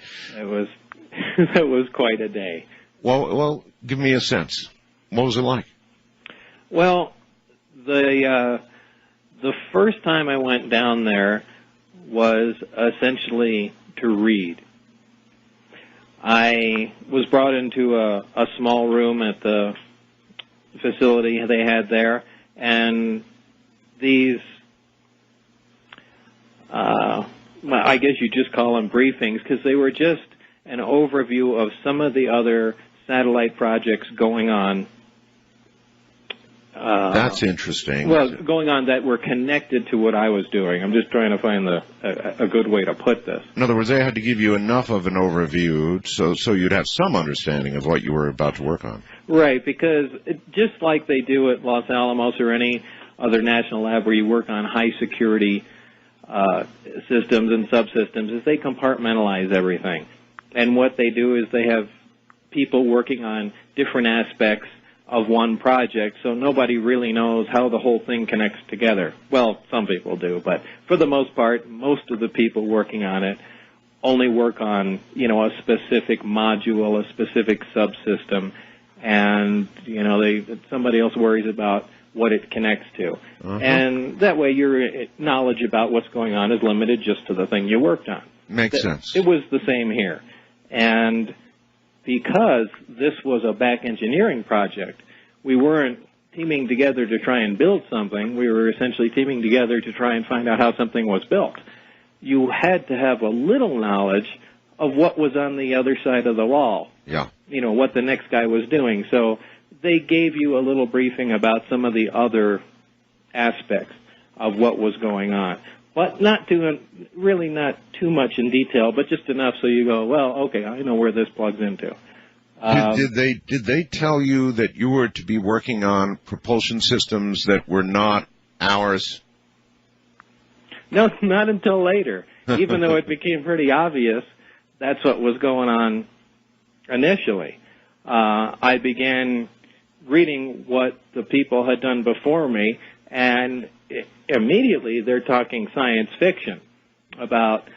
[SPEAKER 2] was quite a day.
[SPEAKER 1] Well, give me a sense. What was it like?
[SPEAKER 2] Well, the first time I went down there was essentially to read. I was brought into a small room at the facility they had there, and these, I guess you just call them briefings, because they were just an overview of some of the other satellite projects going on.
[SPEAKER 1] That's interesting.
[SPEAKER 2] Well, going on that were connected to what I was doing. I'm just trying to find a good way to put this.
[SPEAKER 1] In other words, they had to give you enough of an overview so you'd have some understanding of what you were about to work on.
[SPEAKER 2] Right, because just like they do at Los Alamos or any other national lab where you work on high-security systems and subsystems, is they compartmentalize everything. And what they do is they have people working on different aspects of one project, so nobody really knows how the whole thing connects together. Well, some people do, but for the most part, most of the people working on it only work on, a specific module, a specific subsystem, and, somebody else worries about what it connects to. Uh-huh. And that way your knowledge about what's going on is limited just to the thing you worked on.
[SPEAKER 1] Makes sense.
[SPEAKER 2] It was the same here. And because this was a back engineering project, we weren't teaming together to try and build something. We were essentially teaming together to try and find out how something was built. You had to have a little knowledge of what was on the other side of the wall.
[SPEAKER 1] Yeah.
[SPEAKER 2] What the next guy was doing. So they gave you a little briefing about some of the other aspects of what was going on. But not too much in detail, but just enough so you go, well, okay, I know where this plugs into.
[SPEAKER 1] Did they tell you that you were to be working on propulsion systems that were not ours?
[SPEAKER 2] No, not until later. Even though it became pretty obvious that's what was going on initially. I began reading what the people had done before me, and immediately they're talking science fiction about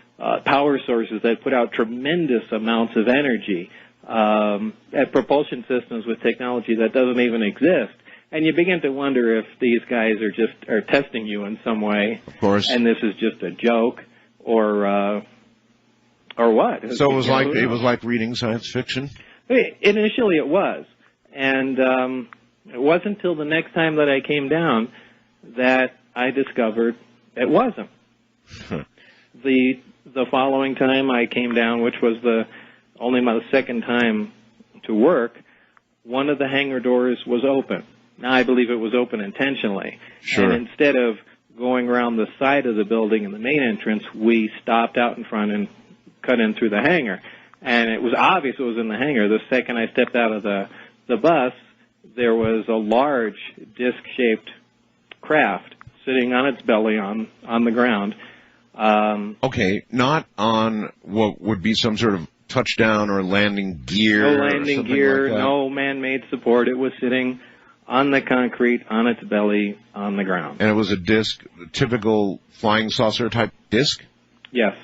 [SPEAKER 2] power sources that put out tremendous amounts of energy, at propulsion systems with technology that doesn't even exist. And you begin to wonder if these guys are testing you in some way.
[SPEAKER 1] Of course.
[SPEAKER 2] And this is just a joke, or what?
[SPEAKER 1] So it was like reading science fiction?
[SPEAKER 2] Initially it was. And it wasn't until the next time that I came down that I discovered it wasn't. The following time I came down, which was only my second time to work, one of the hangar doors was open. Now, I believe it was open intentionally.
[SPEAKER 1] Sure.
[SPEAKER 2] And instead of going around the side of the building in the main entrance, we stopped out in front and cut in through the hangar. And it was obvious it was in the hangar. The second I stepped out of the bus, there was a large disc-shaped craft sitting on its belly on the ground.
[SPEAKER 1] Okay, not on what would be some sort of touchdown or landing gear.
[SPEAKER 2] No landing gear,
[SPEAKER 1] like
[SPEAKER 2] no man-made support. It was sitting on the concrete, on its belly, on the ground.
[SPEAKER 1] And it was a disc, typical flying saucer type disc?
[SPEAKER 2] Yes.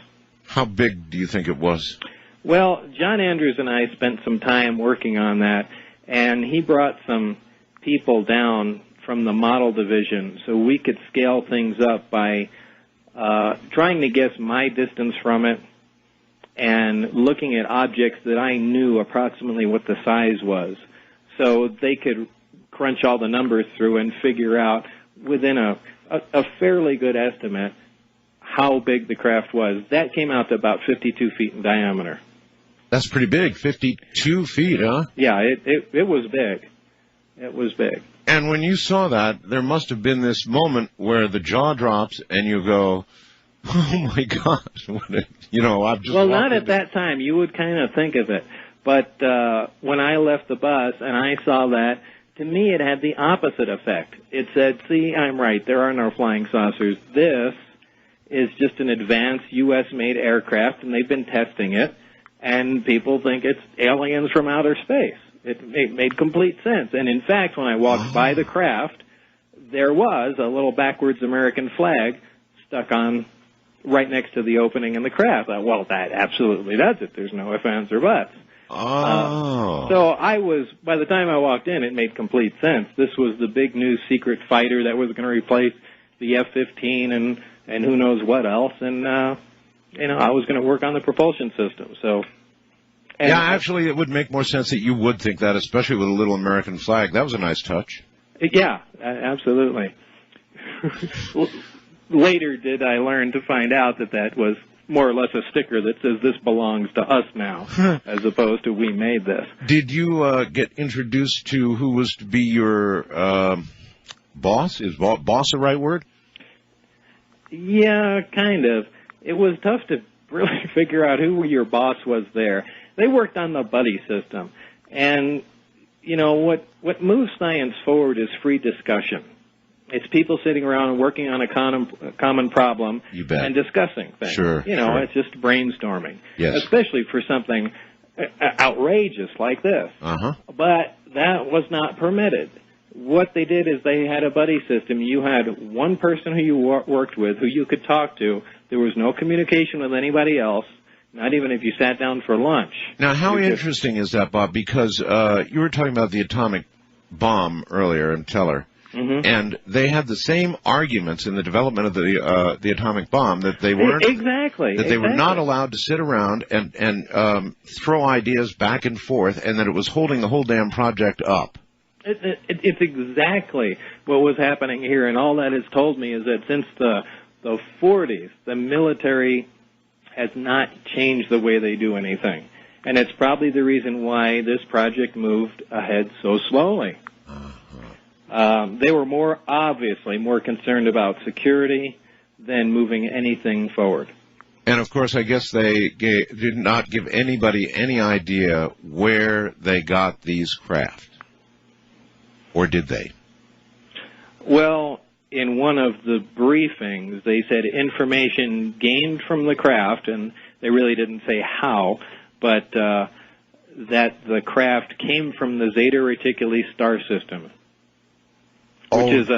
[SPEAKER 1] How big do you think it was?
[SPEAKER 2] Well, John Andrews and I spent some time working on that, and he brought some people down from the model division so we could scale things up by trying to guess my distance from it and looking at objects that I knew approximately what the size was. So they could crunch all the numbers through and figure out within a fairly good estimate how big the craft was. That came out to about 52 feet in diameter.
[SPEAKER 1] That's pretty big, 52 feet, huh?
[SPEAKER 2] Yeah, it was big. It was big.
[SPEAKER 1] And when you saw that, there must have been this moment where the jaw drops and you go, oh my God, I've just...
[SPEAKER 2] Well, not at that time. You would kind of think of it. But when I left the bus and I saw that, to me it had the opposite effect. It said, see, I'm right, there are no flying saucers. This is just an advanced U.S.-made aircraft, and they've been testing it, and people think it's aliens from outer space. It made complete sense. And in fact, when I walked by the craft, there was a little backwards American flag stuck on right next to the opening in the craft. Well, that absolutely does it. There's no ifs, ands, or buts. So by the time I walked in, it made complete sense. This was the big new secret fighter that was going to replace the F-15 and who knows what else. And, I was going to work on the propulsion system. So.
[SPEAKER 1] Yeah, actually, it would make more sense that you would think that, especially with a little American flag. That was a nice touch.
[SPEAKER 2] Yeah, absolutely. Later did I learn to find out that was more or less a sticker that says this belongs to us now, as opposed to we made this.
[SPEAKER 1] Did you get introduced to who was to be your boss? Is boss a right word?
[SPEAKER 2] Yeah, kind of. It was tough to really figure out who your boss was there. They worked on the buddy system. And, what moves science forward is free discussion. It's people sitting around and working on a common problem and discussing things.
[SPEAKER 1] Sure.
[SPEAKER 2] It's just brainstorming.
[SPEAKER 1] Yes.
[SPEAKER 2] Especially for something outrageous like this.
[SPEAKER 1] Uh-huh.
[SPEAKER 2] But that was not permitted. What they did is they had a buddy system. You had one person who you worked with who you could talk to. There was no communication with anybody else, not even if you sat down for lunch.
[SPEAKER 1] Now, how interesting is that, Bob? Because you were talking about the atomic bomb earlier in Teller.
[SPEAKER 2] Mm-hmm.
[SPEAKER 1] And they had the same arguments in the development of the atomic bomb that they weren't they were not allowed to sit around and throw ideas back and forth, and that it was holding the whole damn project up.
[SPEAKER 2] It's exactly what was happening here, and all that has told me is that since the 40s, the military has not changed the way they do anything, and it's probably the reason why this project moved ahead so slowly. They were obviously more concerned about security than moving anything forward.
[SPEAKER 1] And, of course, I guess they did not give anybody any idea where they got these craft. Or did they? Well,
[SPEAKER 2] in one of the briefings, they said information gained from the craft, and they really didn't say how, but that the craft came from the Zeta Reticuli star system. which is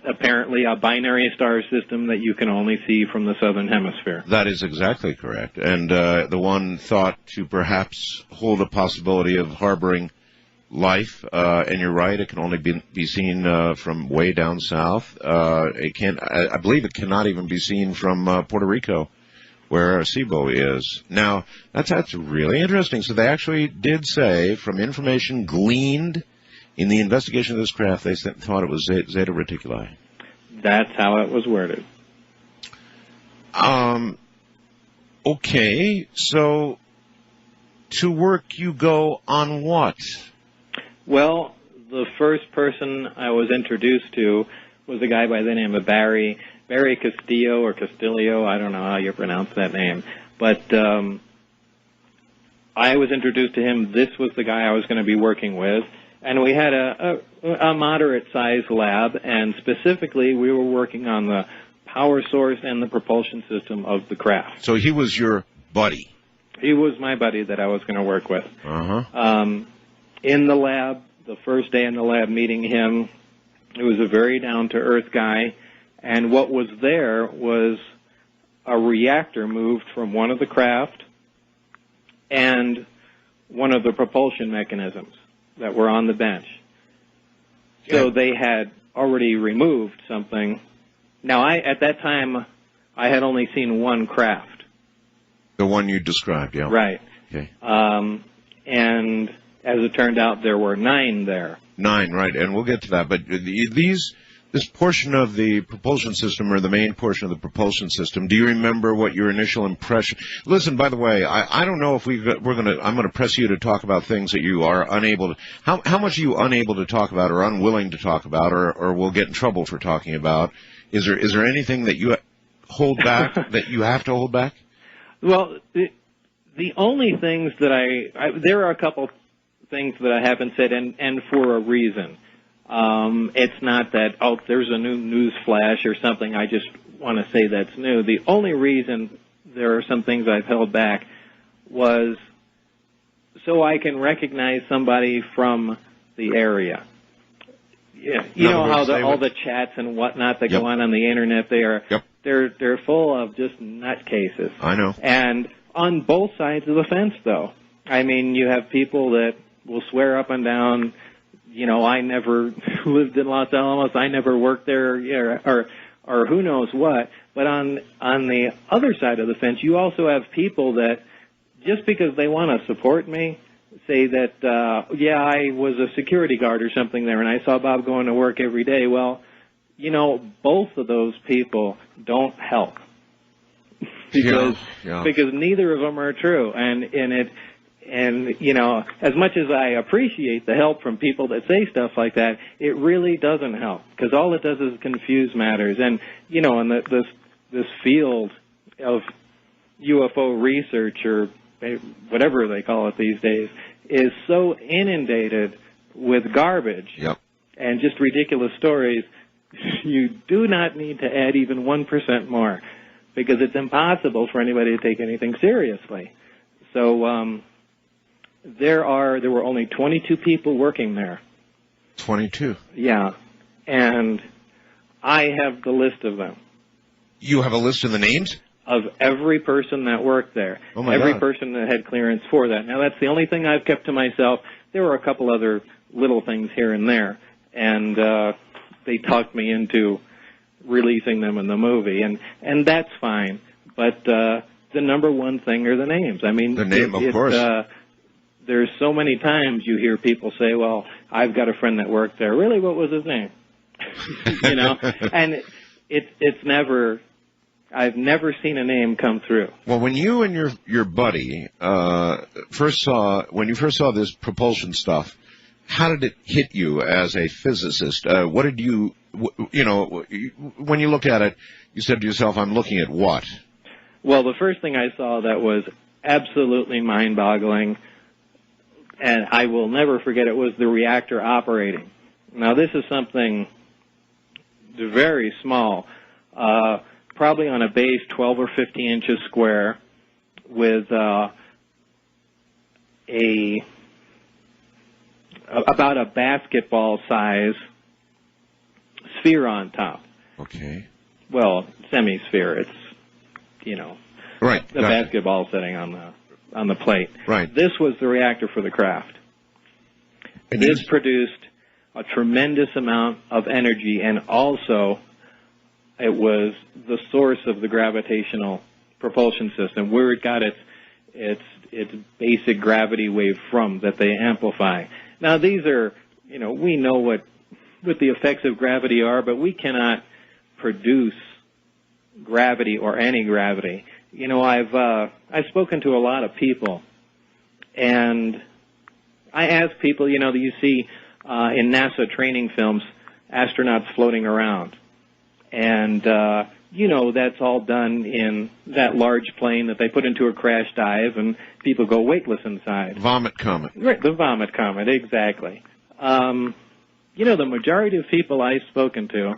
[SPEAKER 2] apparently a binary star system that you can only see from the southern hemisphere.
[SPEAKER 1] That is exactly correct. And the one thought to perhaps hold a possibility of harboring life, and you're right, it can only be seen from way down south. I believe it cannot even be seen from Puerto Rico, where Arecibo is. Now, that's really interesting. So they actually did say, from information gleaned in the investigation of this craft, they thought it was Zeta Reticuli.
[SPEAKER 2] That's how it was worded.
[SPEAKER 1] Okay, so to work you go on what?
[SPEAKER 2] Well, the first person I was introduced to was a guy by the name of Barry Castillo or Castillo. I don't know how you pronounce that name. But I was introduced to him. This was the guy I was going to be working with. And we had a moderate-sized lab, and specifically we were working on the power source and the propulsion system of the craft.
[SPEAKER 1] So he was your buddy?
[SPEAKER 2] He was my buddy that I was going to work with.
[SPEAKER 1] Uh-huh.
[SPEAKER 2] In the lab, the first day in the lab meeting him, he was a very down-to-earth guy, and what was there was a reactor moved from one of the craft and one of the propulsion mechanisms that were on the bench. So they had already removed something. Now, at that time, I had only seen one craft.
[SPEAKER 1] The one you described, yeah.
[SPEAKER 2] Right.
[SPEAKER 1] Okay.
[SPEAKER 2] And as it turned out, there were 9 there. 9,
[SPEAKER 1] right, and we'll get to that. But this portion of the propulsion system, or the main portion of the propulsion system, do you remember what your initial impression? Listen, by the way, I don't know if I'm going to press you to talk about things that you are unable to. How much are you unable to talk about, or unwilling to talk about, or will get in trouble for talking about? Is there anything that you hold back that you have to hold back?
[SPEAKER 2] Well, the only things that there are a couple things that I haven't said, and for a reason. It's not that, there's a new news flash or something I just want to say that's new. The only reason there are some things I've held back was so I can recognize somebody from the area. Yeah, you know how all the chats and whatnot that go on the internet, they're full of just nutcases.
[SPEAKER 1] I know.
[SPEAKER 2] And on both sides of the fence, though. I mean, you have people that will swear up and down, I never lived in Los Alamos, I never worked there, or who knows what. But on the other side of the fence, you also have people that, just because they want to support me, say that, I was a security guard or something there, and I saw Bob going to work every day. Well, both of those people don't help. because neither of them are true. And as much as I appreciate the help from people that say stuff like that, it really doesn't help, because all it does is confuse matters. And, in this field of UFO research, or whatever they call it these days, is so inundated with garbage and just ridiculous stories, you do not need to add even 1% more, because it's impossible for anybody to take anything seriously. So, there were only 22 people working there.
[SPEAKER 1] 22?
[SPEAKER 2] Yeah. And I have the list of them.
[SPEAKER 1] You have a list of the names?
[SPEAKER 2] Of every person that worked there.
[SPEAKER 1] Oh, my God.
[SPEAKER 2] Every person that had clearance for that. Now, that's the only thing I've kept to myself. There were a couple other little things here and there, and they talked me into releasing them in the movie, and that's fine. But the number one thing are the names. I mean,
[SPEAKER 1] the name, of course.
[SPEAKER 2] There's so many times you hear people say, well, I've got a friend that worked there. Really, what was his name? And it's never, I've never seen a name come through.
[SPEAKER 1] Well, when you and your buddy first saw this propulsion stuff, how did it hit you as a physicist? What did you, when you looked at it, you said to yourself, I'm looking at what?
[SPEAKER 2] Well, the first thing I saw that was absolutely mind-boggling, and I will never forget it, was the reactor operating. Now, this is something very small, probably on a base 12 or 15 inches square, with about a basketball size sphere on top.
[SPEAKER 1] Okay.
[SPEAKER 2] Well, semi-sphere. It's, you know,
[SPEAKER 1] right.
[SPEAKER 2] the basketball setting on the plate.
[SPEAKER 1] Right.
[SPEAKER 2] This was the reactor for the craft. And this produced a tremendous amount of energy, and also it was the source of the gravitational propulsion system, where it got its basic gravity wave from, that they amplify. Now, these are, you know, we know what the effects of gravity are, but we cannot produce gravity or anti-gravity. You know, I've spoken to a lot of people, and I ask people, you know, that you see in NASA training films, astronauts floating around. And, you know, that's all done in that large plane that they put into a crash dive, and people go weightless inside.
[SPEAKER 1] Vomit comet.
[SPEAKER 2] Right, the vomit comet, exactly. You know, the majority of people I've spoken to,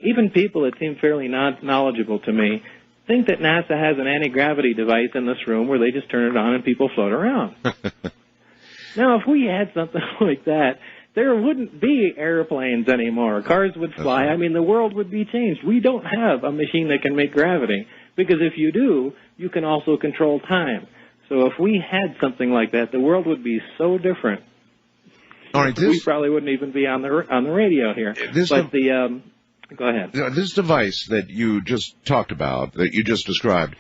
[SPEAKER 2] even people that seem fairly knowledgeable to me, think that NASA has an anti-gravity device in this room where they just turn it on and people float around. Now, if we had something like that, there wouldn't be airplanes anymore. Cars would fly. I mean, the world would be changed. We don't have a machine that can make gravity, because if you do, you can also control time. So if we had something like that, the world would be so different.
[SPEAKER 1] All right,
[SPEAKER 2] we probably wouldn't even be on the radio here. Go ahead.
[SPEAKER 1] This device that you just talked about, that you just described,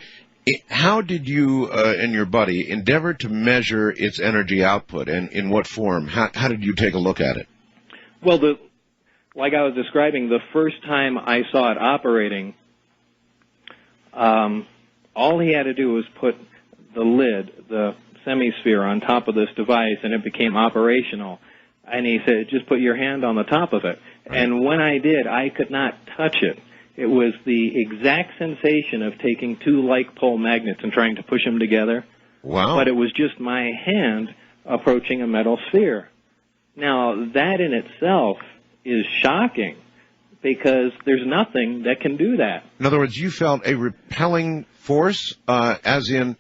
[SPEAKER 1] how did you and your buddy endeavor to measure its energy output, and in what form? How did you take a look at it?
[SPEAKER 2] Well, like I was describing, the first time I saw it operating, all he had to do was put the lid, the semi-sphere, on top of this device, and it became operational. And he said, just put your hand on the top of it. Right. And when I did, I could not touch it. It was the exact sensation of taking two like-pole magnets and trying to push them together.
[SPEAKER 1] Wow.
[SPEAKER 2] But it was just my hand approaching a metal sphere. Now, that in itself is shocking, because there's nothing that can do that.
[SPEAKER 1] In other words, you felt a repelling force, as in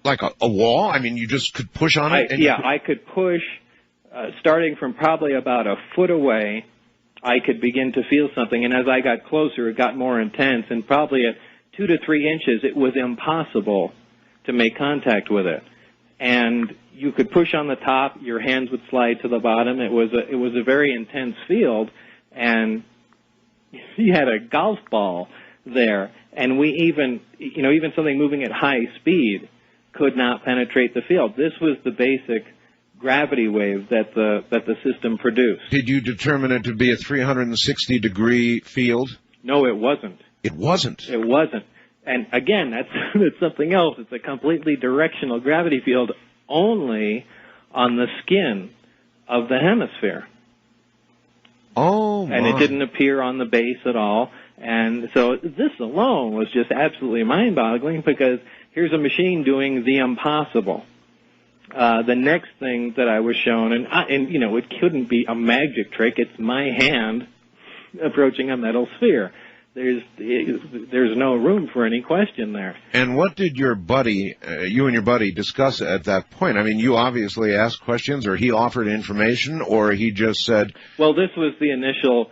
[SPEAKER 1] like a wall? I mean, you just could push on it?
[SPEAKER 2] I could push, starting from probably about a foot away. I could begin to feel something, and as I got closer, it got more intense, and probably at 2 to 3 inches, it was impossible to make contact with it. And you could push on the top, your hands would slide to the bottom. It was a very intense field, and you had a golf ball there, and we even something moving at high speed could not penetrate the field. This was the basic gravity wave that the system produced.
[SPEAKER 1] Did you determine it to be a 360-degree field?
[SPEAKER 2] No, it wasn't.
[SPEAKER 1] It wasn't?
[SPEAKER 2] It wasn't. And again, that's something else. It's a completely directional gravity field only on the skin of the hemisphere.
[SPEAKER 1] Oh, my.
[SPEAKER 2] And it didn't appear on the base at all. And so this alone was just absolutely mind-boggling, because here's a machine doing the impossible. The next thing that I was shown, and you know, it couldn't be a magic trick. It's my hand approaching a metal sphere. There's no room for any question there.
[SPEAKER 1] And what did you and your buddy discuss at that point? I mean, you obviously asked questions, or he offered information, or he just said...
[SPEAKER 2] Well, this was the initial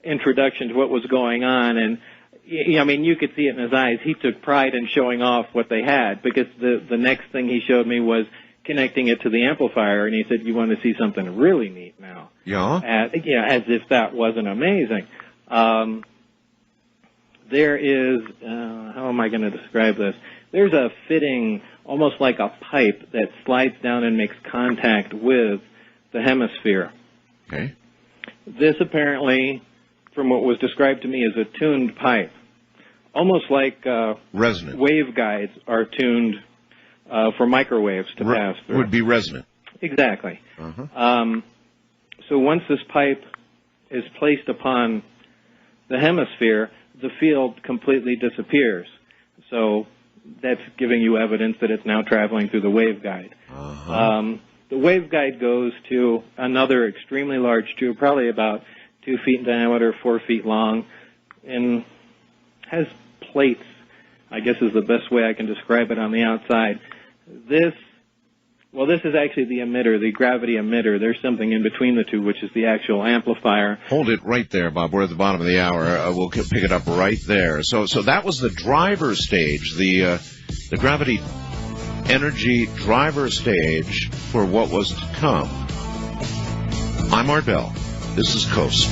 [SPEAKER 2] introduction to what was going on, and I mean, you could see it in his eyes. He took pride in showing off what they had, because the next thing he showed me was connecting it to the amplifier, and he said, you want to see something really neat now?
[SPEAKER 1] Yeah?
[SPEAKER 2] As if that wasn't amazing. There is, how am I going to describe this? There's a fitting, almost like a pipe, that slides down and makes contact with the hemisphere.
[SPEAKER 1] Okay.
[SPEAKER 2] This apparently, from what was described to me, is a tuned pipe. Almost like
[SPEAKER 1] resonant
[SPEAKER 2] waveguides are tuned for microwaves to pass through.
[SPEAKER 1] Would be resonant.
[SPEAKER 2] Exactly.
[SPEAKER 1] Uh-huh.
[SPEAKER 2] So once this pipe is placed upon the hemisphere, the field completely disappears. So that's giving you evidence that it's now traveling through the waveguide.
[SPEAKER 1] Uh-huh.
[SPEAKER 2] The waveguide goes to another extremely large tube, probably about 2 feet in diameter, 4 feet long, and has plates, I guess is the best way I can describe it, on the outside. This Well, this is actually the emitter, the gravity emitter. There's something in between the two, which is the actual amplifier.
[SPEAKER 1] Hold it right there, Bob. We're at the bottom of the hour. We'll pick it up right there. So that was the driver stage, the gravity energy driver stage for what was to come. I'm Art Bell. This is Coast.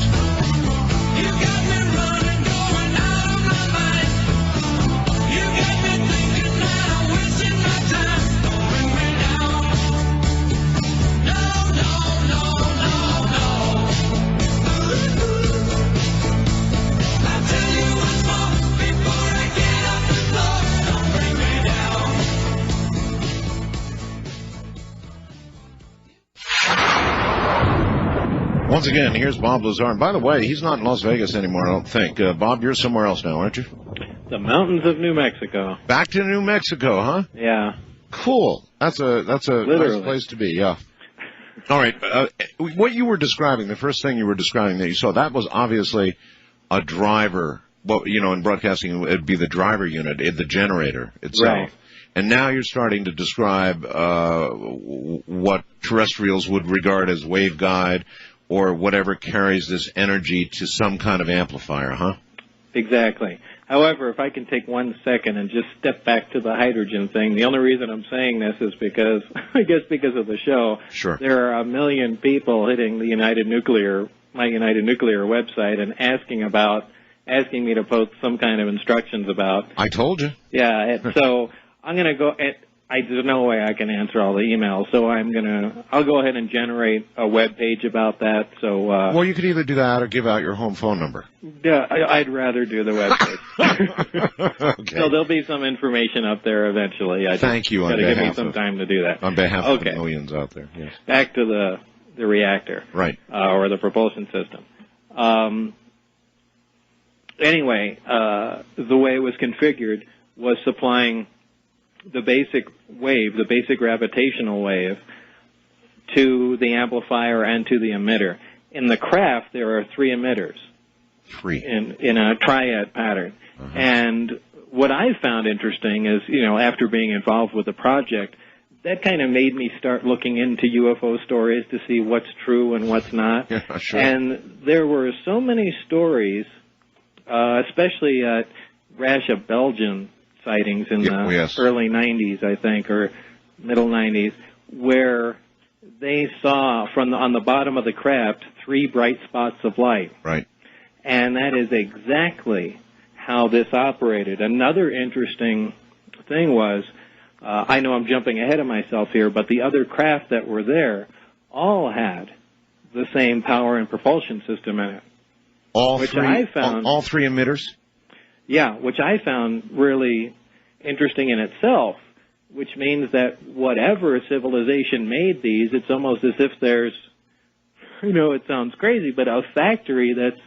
[SPEAKER 1] Once again, here's Bob Lazar. And by the way, he's not in Las Vegas anymore, I don't think. Bob, you're somewhere else now, aren't you?
[SPEAKER 2] The mountains of New Mexico.
[SPEAKER 1] Back to New Mexico, huh?
[SPEAKER 2] Yeah.
[SPEAKER 1] Cool. That's a
[SPEAKER 2] Literally.
[SPEAKER 1] nice place to be, yeah. All right. What you were describing, the first thing you were describing that you saw, that was obviously a driver. Well, you know, in broadcasting, it'd be the driver unit, the generator itself.
[SPEAKER 2] Right.
[SPEAKER 1] And now you're starting to describe what terrestrials would regard as waveguide, or whatever carries this energy to some kind of amplifier, huh?
[SPEAKER 2] Exactly. However, if I can take 1 second and just step back to the hydrogen thing, the only reason I'm saying this is because, I guess because of the show.
[SPEAKER 1] Sure.
[SPEAKER 2] There are 1 million people hitting the my United Nuclear website and asking me to post some kind of instructions about.
[SPEAKER 1] I told you.
[SPEAKER 2] Yeah, so I'm going to go, there's no way I can answer all the emails, so I'll go ahead and generate a web page about that. So
[SPEAKER 1] well, you could either do that or give out your home phone number.
[SPEAKER 2] Yeah, I'd rather do the web page.
[SPEAKER 1] Okay.
[SPEAKER 2] So there'll be some information up there eventually.
[SPEAKER 1] Thank you.
[SPEAKER 2] Got to give me some time to do that.
[SPEAKER 1] On behalf of the millions out there. Yes.
[SPEAKER 2] Back to the reactor,
[SPEAKER 1] right,
[SPEAKER 2] or the propulsion system. Anyway, the way it was configured was supplying the basic wave, the basic gravitational wave, to the amplifier and to the emitter. In the craft, there are 3 emitters.
[SPEAKER 1] 3.
[SPEAKER 2] In a triad pattern. Uh-huh. And what I found interesting is, you know, after being involved with the project, that kind of made me start looking into UFO stories to see what's true and what's not.
[SPEAKER 1] Yeah, sure.
[SPEAKER 2] And there were so many stories, especially a rash of Belgian sightings in the early 90s, I think, or middle 90s, where they saw on the bottom of the craft 3 bright spots of light.
[SPEAKER 1] Right.
[SPEAKER 2] And that is exactly how this operated. Another interesting thing was, I know I'm jumping ahead of myself here, but the other craft that were there all had the same power and propulsion system in it.
[SPEAKER 1] All 3 emitters?
[SPEAKER 2] Yeah, which I found really interesting in itself, which means that whatever civilization made these, it's almost as if there's, you know, it sounds crazy, but a factory that's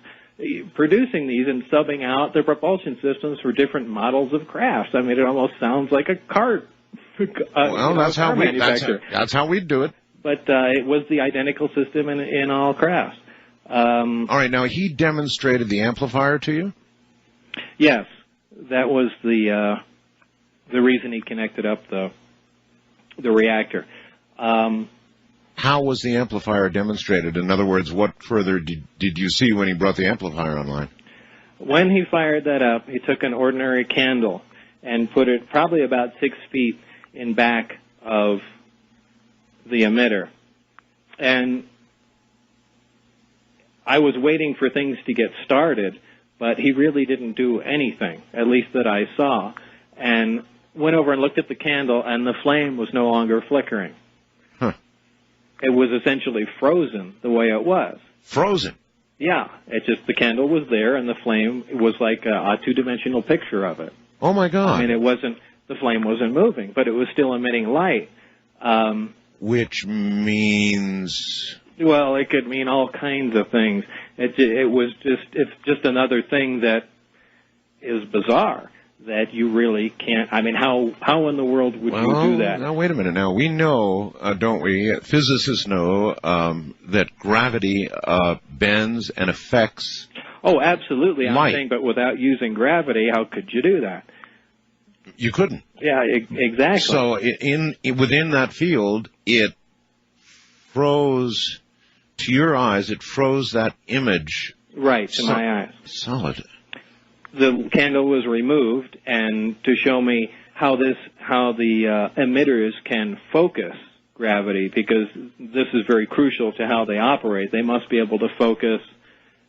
[SPEAKER 2] producing these and subbing out their propulsion systems for different models of crafts. I mean, it almost sounds like a cart.
[SPEAKER 1] Well, that's how we'd do it.
[SPEAKER 2] But it was the identical system in all crafts.
[SPEAKER 1] All right, now he demonstrated the amplifier to you?
[SPEAKER 2] Yes, that was the reason he connected up the reactor.
[SPEAKER 1] How was the amplifier demonstrated? In other words, what further did you see when he brought the amplifier online?
[SPEAKER 2] When he fired that up, he took an ordinary candle and put it probably about 6 feet in back of the emitter. And I was waiting for things to get started, but he really didn't do anything, at least that I saw. And went over and looked at the candle, and the flame was no longer flickering.
[SPEAKER 1] Huh.
[SPEAKER 2] It was essentially frozen the way it was.
[SPEAKER 1] Frozen?
[SPEAKER 2] Yeah. It just, the candle was there, and the flame was like a two-dimensional picture of it.
[SPEAKER 1] Oh, my God.
[SPEAKER 2] I mean, the flame wasn't moving, but it was still emitting light.
[SPEAKER 1] Which means...
[SPEAKER 2] Well, it could mean all kinds of things. It's just another thing that is bizarre, that you really can't, I mean, how in the world would you do that?
[SPEAKER 1] Now, wait a minute. Now, we know, don't we, physicists know that gravity bends and affects
[SPEAKER 2] Oh, absolutely.
[SPEAKER 1] light.
[SPEAKER 2] I'm saying, but without using gravity, how could you do that?
[SPEAKER 1] You couldn't.
[SPEAKER 2] Yeah, exactly.
[SPEAKER 1] So within that field, it froze, to your eyes, it froze that image.
[SPEAKER 2] Right, to my eyes.
[SPEAKER 1] Solid.
[SPEAKER 2] The candle was removed, and to show me how the emitters can focus gravity, because this is very crucial to how they operate. They must be able to focus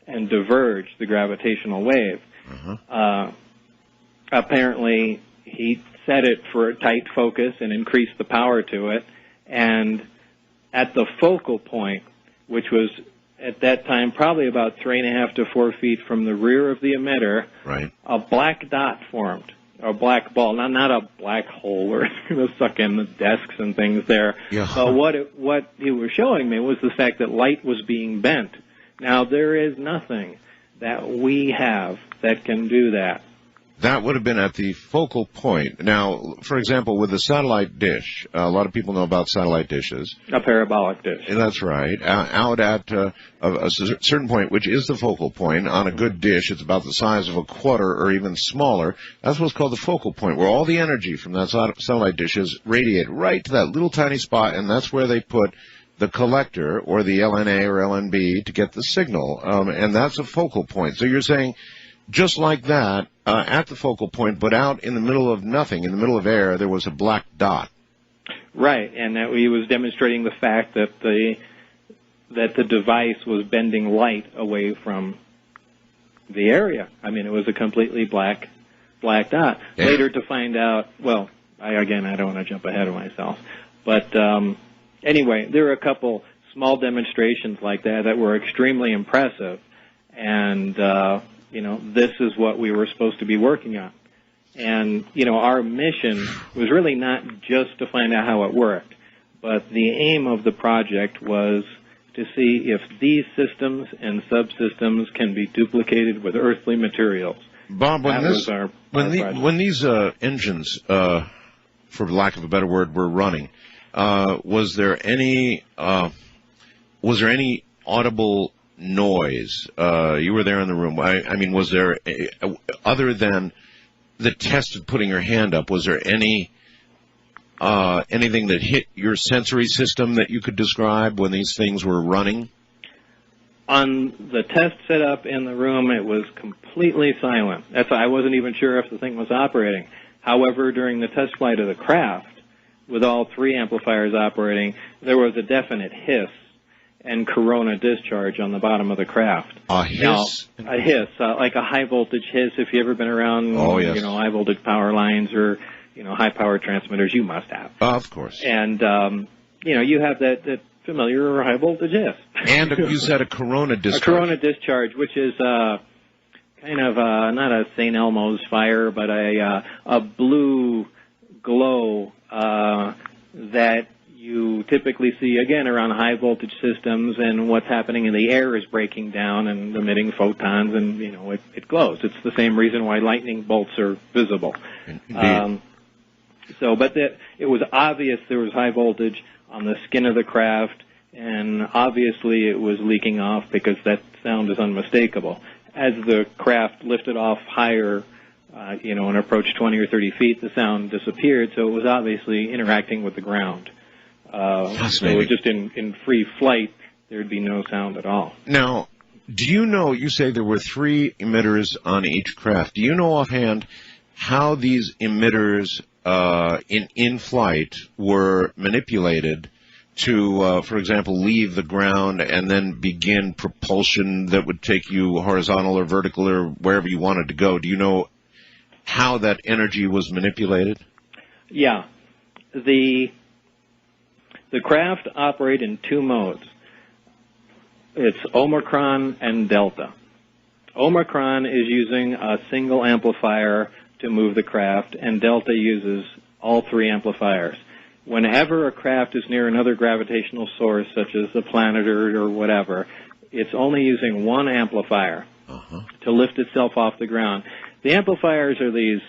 [SPEAKER 2] and diverge the gravitational wave. Apparently, he set it for a tight focus and increased the power to it, and at the focal point, which was at that time probably about 3.5 to 4 feet from the rear of the emitter,
[SPEAKER 1] right,
[SPEAKER 2] a black dot formed, a black ball, not a black hole where it's going to suck in the desks and things there.
[SPEAKER 1] Yeah.
[SPEAKER 2] But what he was showing me was the fact that light was being bent. Now, there is nothing that we have that can do that.
[SPEAKER 1] That would have been at the focal point. Now, for example, with a satellite dish, a lot of people know about satellite dishes.
[SPEAKER 2] A parabolic dish.
[SPEAKER 1] That's right. Out at a certain point, which is the focal point, on a good dish, it's about the size of a quarter or even smaller. That's what's called the focal point, where all the energy from that satellite dish is radiated right to that little tiny spot, and that's where they put the collector, or the LNA or LNB, to get the signal. And that's a focal point. So you're saying, just like that, at the focal point, but out in the middle of nothing, in the middle of air, there was a black dot.
[SPEAKER 2] Right, and that he was demonstrating the fact that the device was bending light away from the area. I mean, it was a completely black dot. Yeah. Later to find out, well, I don't want to jump ahead of myself, but anyway, there were a couple small demonstrations like that were extremely impressive, and this is what we were supposed to be working on. And, our mission was really not just to find out how it worked, but the aim of the project was to see if these systems and subsystems can be duplicated with earthly materials.
[SPEAKER 1] Bob, when these engines, for lack of a better word, were running, was there any audible noise? You were there in the room. I mean, was there, other than the test of putting your hand up, was there anything that hit your sensory system that you could describe when these things were running?
[SPEAKER 2] On the test setup in the room, it was completely silent. That's why I wasn't even sure if the thing was operating. However, during the test flight of the craft, with all 3 amplifiers operating, there was a definite hiss and corona discharge on the bottom of the craft.
[SPEAKER 1] A hiss?
[SPEAKER 2] Now, a hiss, like a high-voltage hiss. If you've ever been around, high-voltage power lines or, high-power transmitters, you must have.
[SPEAKER 1] Of course.
[SPEAKER 2] And, you have that familiar high-voltage hiss.
[SPEAKER 1] And you said a corona discharge. A
[SPEAKER 2] corona discharge, which is kind of not a St. Elmo's fire, but a blue glow that you typically see, again, around high-voltage systems, and what's happening in the air is breaking down and emitting photons, and, it glows. It's the same reason why lightning bolts are visible. But it was obvious there was high voltage on the skin of the craft, and obviously it was leaking off because that sound is unmistakable. As the craft lifted off higher, and approached 20 or 30 feet, the sound disappeared, so it was obviously interacting with the ground. So just in free flight, there'd be no sound at all.
[SPEAKER 1] Now, do you know, you say there were 3 emitters on each craft. Do you know offhand how these emitters in flight were manipulated to, for example, leave the ground and then begin propulsion that would take you horizontal or vertical or wherever you wanted to go? Do you know how that energy was manipulated?
[SPEAKER 2] Yeah. The craft operate in 2 modes. It's Omicron and Delta. Omicron is using a single amplifier to move the craft, and Delta uses all 3 amplifiers. Whenever a craft is near another gravitational source, such as a planet or whatever, it's only using 1 amplifier to lift itself off the ground. The amplifiers are these,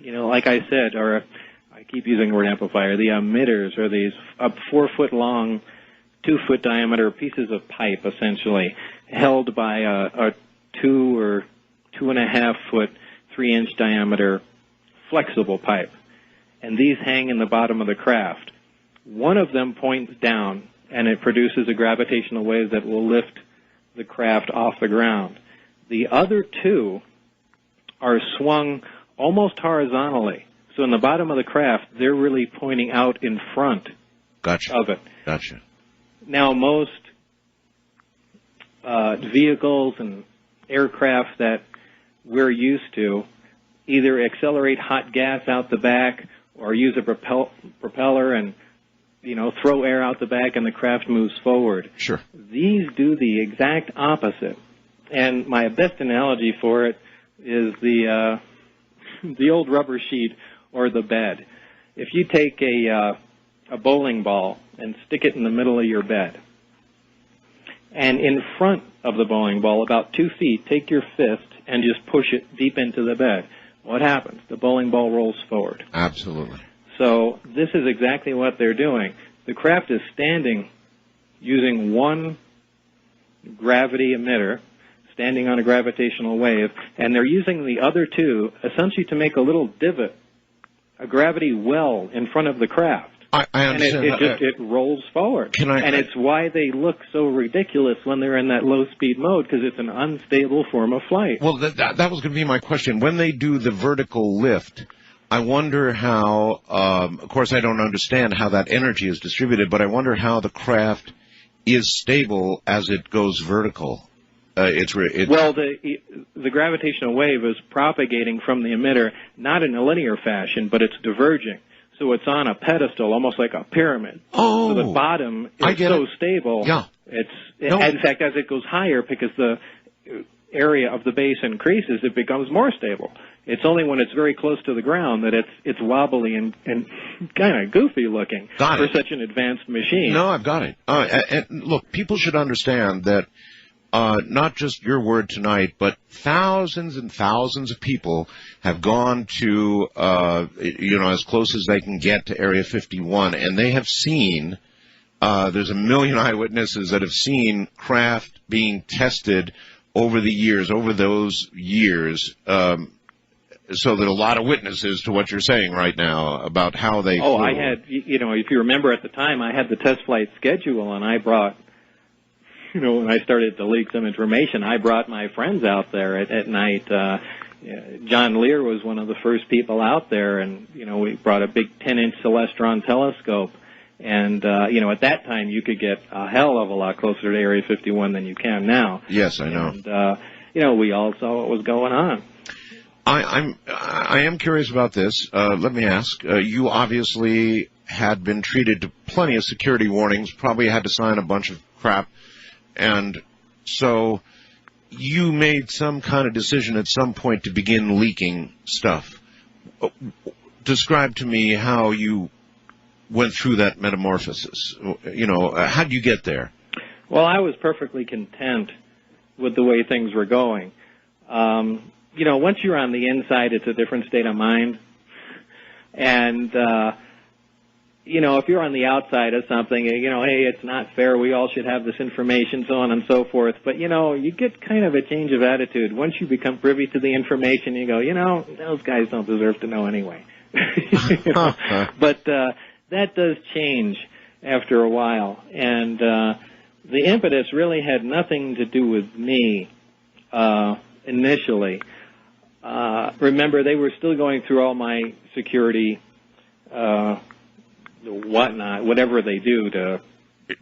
[SPEAKER 2] like I said, I keep using the word amplifier. The emitters are these 4-foot long, 2-foot diameter pieces of pipe, essentially, held by a 2 or 2.5 foot, 3-inch diameter flexible pipe, and these hang in the bottom of the craft. One of them points down, and it produces a gravitational wave that will lift the craft off the ground. The other two are swung almost horizontally. So in the bottom of the craft, they're really pointing out in front of it.
[SPEAKER 1] Gotcha.
[SPEAKER 2] Now, most vehicles and aircraft that we're used to either accelerate hot gas out the back or use a propeller and, throw air out the back and the craft moves forward.
[SPEAKER 1] Sure.
[SPEAKER 2] These do the exact opposite. And my best analogy for it is the old rubber sheet or the bed. If you take a bowling ball and stick it in the middle of your bed, and in front of the bowling ball, about 2 feet, take your fist and just push it deep into the bed, what happens? The bowling ball rolls forward.
[SPEAKER 1] Absolutely.
[SPEAKER 2] So this is exactly what they're doing. The craft is standing using one gravity emitter, standing on a gravitational wave, and they're using the other two essentially to make a little divot, a gravity well in front of the craft.
[SPEAKER 1] I understand.
[SPEAKER 2] And it rolls forward. And it's why they look so ridiculous when they're in that low-speed mode, because it's an unstable form of flight.
[SPEAKER 1] Well, that was going to be my question. When they do the vertical lift, I wonder how, of course I don't understand how that energy is distributed, but I wonder how the craft is stable as it goes vertical.
[SPEAKER 2] Well, the gravitational wave is propagating from the emitter, not in a linear fashion, but it's diverging. So it's on a pedestal, almost like a pyramid.
[SPEAKER 1] Oh,
[SPEAKER 2] so the bottom is so stable.
[SPEAKER 1] Yeah.
[SPEAKER 2] In fact, as it goes higher, because the area of the base increases, it becomes more stable. It's only when it's very close to the ground that it's wobbly and kind of goofy looking for such an advanced machine.
[SPEAKER 1] No, I've got it. And look, people should understand that not just your word tonight, but thousands and thousands of people have gone to, as close as they can get to Area 51, and they have seen, there's 1 million eyewitnesses that have seen craft being tested over those years, so there are a lot of witnesses to what you're saying right now about how they flew.
[SPEAKER 2] I had, if you remember at the time, I had the test flight schedule, and I brought, when I started to leak some information, I brought my friends out there at night. John Lear was one of the first people out there, and, we brought a big 10-inch Celestron telescope. And, at that time, you could get a hell of a lot closer to Area 51 than you can now.
[SPEAKER 1] Yes, I know.
[SPEAKER 2] And, we all saw what was going on.
[SPEAKER 1] I am curious about this. Let me ask. You obviously had been treated to plenty of security warnings, probably had to sign a bunch of crap. And so you made some kind of decision at some point to begin leaking stuff. Describe to me how you went through that metamorphosis. How did you get there?
[SPEAKER 2] Well, I was perfectly content with the way things were going. Once you're on the inside, it's a different state of mind. And, if you're on the outside of something, hey, it's not fair, we all should have this information, so on and so forth. But, you get kind of a change of attitude. Once you become privy to the information, you go, those guys don't deserve to know anyway. But that does change after a while. And the impetus really had nothing to do with me initially. Remember, they were still going through all my security whatever they do to...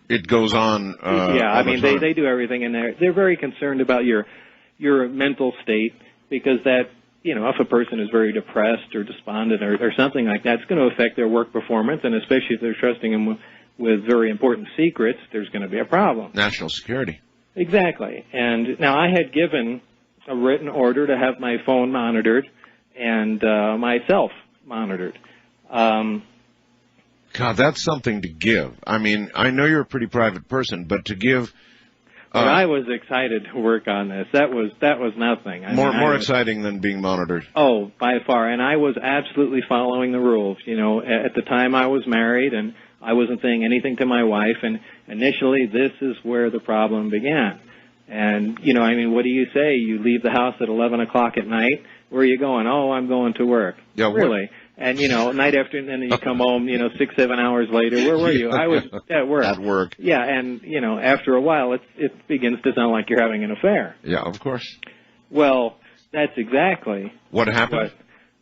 [SPEAKER 1] It goes on.
[SPEAKER 2] They do everything in there. They're very concerned about your mental state, because that, if a person is very depressed or despondent or something like that, it's going to affect their work performance, and especially if they're trusting them with very important secrets, there's going to be a problem.
[SPEAKER 1] National security.
[SPEAKER 2] Exactly. And now I had given a written order to have my phone monitored and myself monitored.
[SPEAKER 1] God, that's something to give. I mean, I know you're a pretty private person, but to give...
[SPEAKER 2] But I was excited to work on this. That was nothing.
[SPEAKER 1] More exciting than being monitored.
[SPEAKER 2] Oh, by far. And I was absolutely following the rules. At the time I was married, and I wasn't saying anything to my wife, and initially this is where the problem began. And, what do you say? You leave the house at 11 o'clock at night, Where are you going? Oh, I'm going to work.
[SPEAKER 1] Yeah,
[SPEAKER 2] really? And, night after, and then you come home, 6, 7 hours later. Where were you? I was at work.
[SPEAKER 1] At work.
[SPEAKER 2] Yeah, and, after a while, it begins to sound like you're having an affair.
[SPEAKER 1] Yeah, of course.
[SPEAKER 2] Well, that's exactly
[SPEAKER 1] what happened.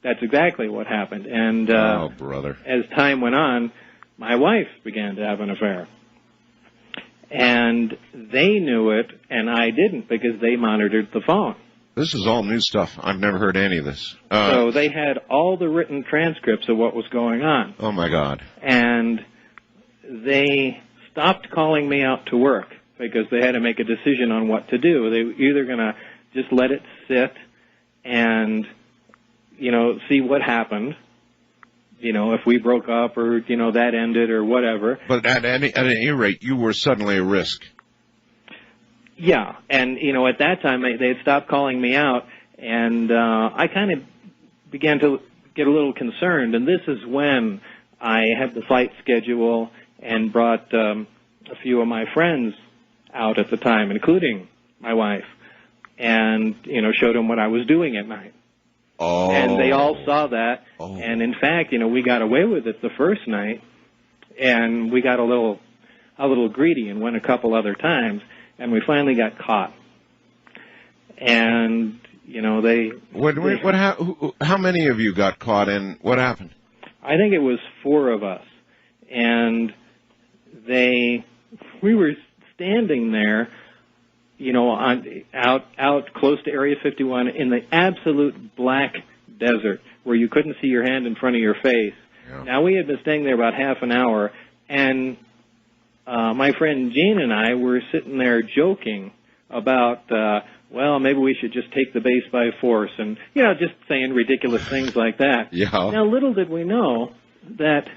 [SPEAKER 2] That's exactly what happened. And
[SPEAKER 1] oh, brother.
[SPEAKER 2] As time went on, my wife began to have an affair. And they knew it, and I didn't, because they monitored the phone.
[SPEAKER 1] This is all new stuff. I've never heard any of this.
[SPEAKER 2] So they had all the written transcripts of what was going on.
[SPEAKER 1] Oh, my God.
[SPEAKER 2] And they stopped calling me out to work because they had to make a decision on what to do. They were either going to just let it sit and, see what happened, if we broke up or, that ended or whatever.
[SPEAKER 1] But at any rate, you were suddenly a risk.
[SPEAKER 2] Yeah, and, at that time, they had stopped calling me out, and I kind of began to get a little concerned, and this is when I had the flight schedule and brought a few of my friends out at the time, including my wife, and, showed them what I was doing at night.
[SPEAKER 1] Oh.
[SPEAKER 2] And they all saw that,
[SPEAKER 1] oh.
[SPEAKER 2] And in fact, we got away with it the first night, and we got a little greedy and went a couple other times, and we finally got caught. And,
[SPEAKER 1] how many of you got caught, and what happened?
[SPEAKER 2] I think it was 4 of us. And we were standing there, out close to Area 51 in the absolute black desert where you couldn't see your hand in front of your face.
[SPEAKER 1] Yeah.
[SPEAKER 2] Now, we had been staying there about half an hour, and my friend Gene and I were sitting there joking about, maybe we should just take the base by force, and, just saying ridiculous things like that.
[SPEAKER 1] Yeah.
[SPEAKER 2] Now, little did we know that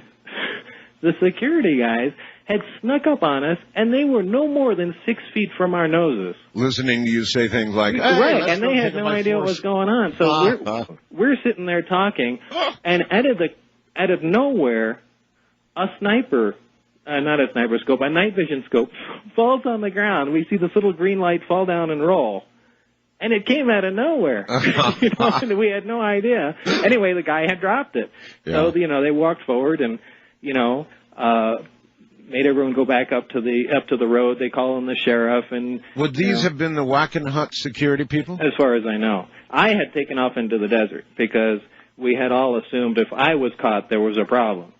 [SPEAKER 2] the security guys had snuck up on us, and they were no more than 6 feet from our noses.
[SPEAKER 1] Listening to you say things like, hey,
[SPEAKER 2] right, and they had no idea what was going on. So we're sitting there talking, and out of nowhere, a sniper, not a sniper scope, a night vision scope, falls on the ground. We see this little green light fall down and roll. And it came out of nowhere. And we had no idea. Anyway, the guy had dropped it.
[SPEAKER 1] Yeah.
[SPEAKER 2] So, they walked forward and, made everyone go back up to the road. They called in the sheriff. And
[SPEAKER 1] would these have been the Wackenhut security people?
[SPEAKER 2] As far as I know. I had taken off into the desert because we had all assumed if I was caught, there was a problem.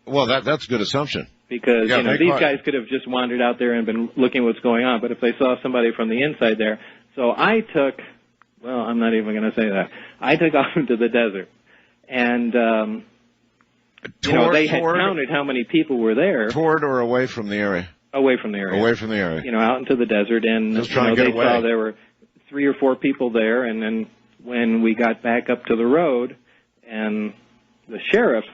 [SPEAKER 1] Well, that's a good assumption.
[SPEAKER 2] Because, these guys could have just wandered out there and been looking what's going on. But if they saw somebody from the inside there. So I took, I'm not even going to say that. I took off into the desert. And, they had counted how many people were there.
[SPEAKER 1] Toward or away from the area?
[SPEAKER 2] Away from the area.
[SPEAKER 1] Away from the area.
[SPEAKER 2] Out into the desert. And,
[SPEAKER 1] just trying to get away.
[SPEAKER 2] Saw there were 3 or 4 people there. And then when we got back up to the road and the sheriff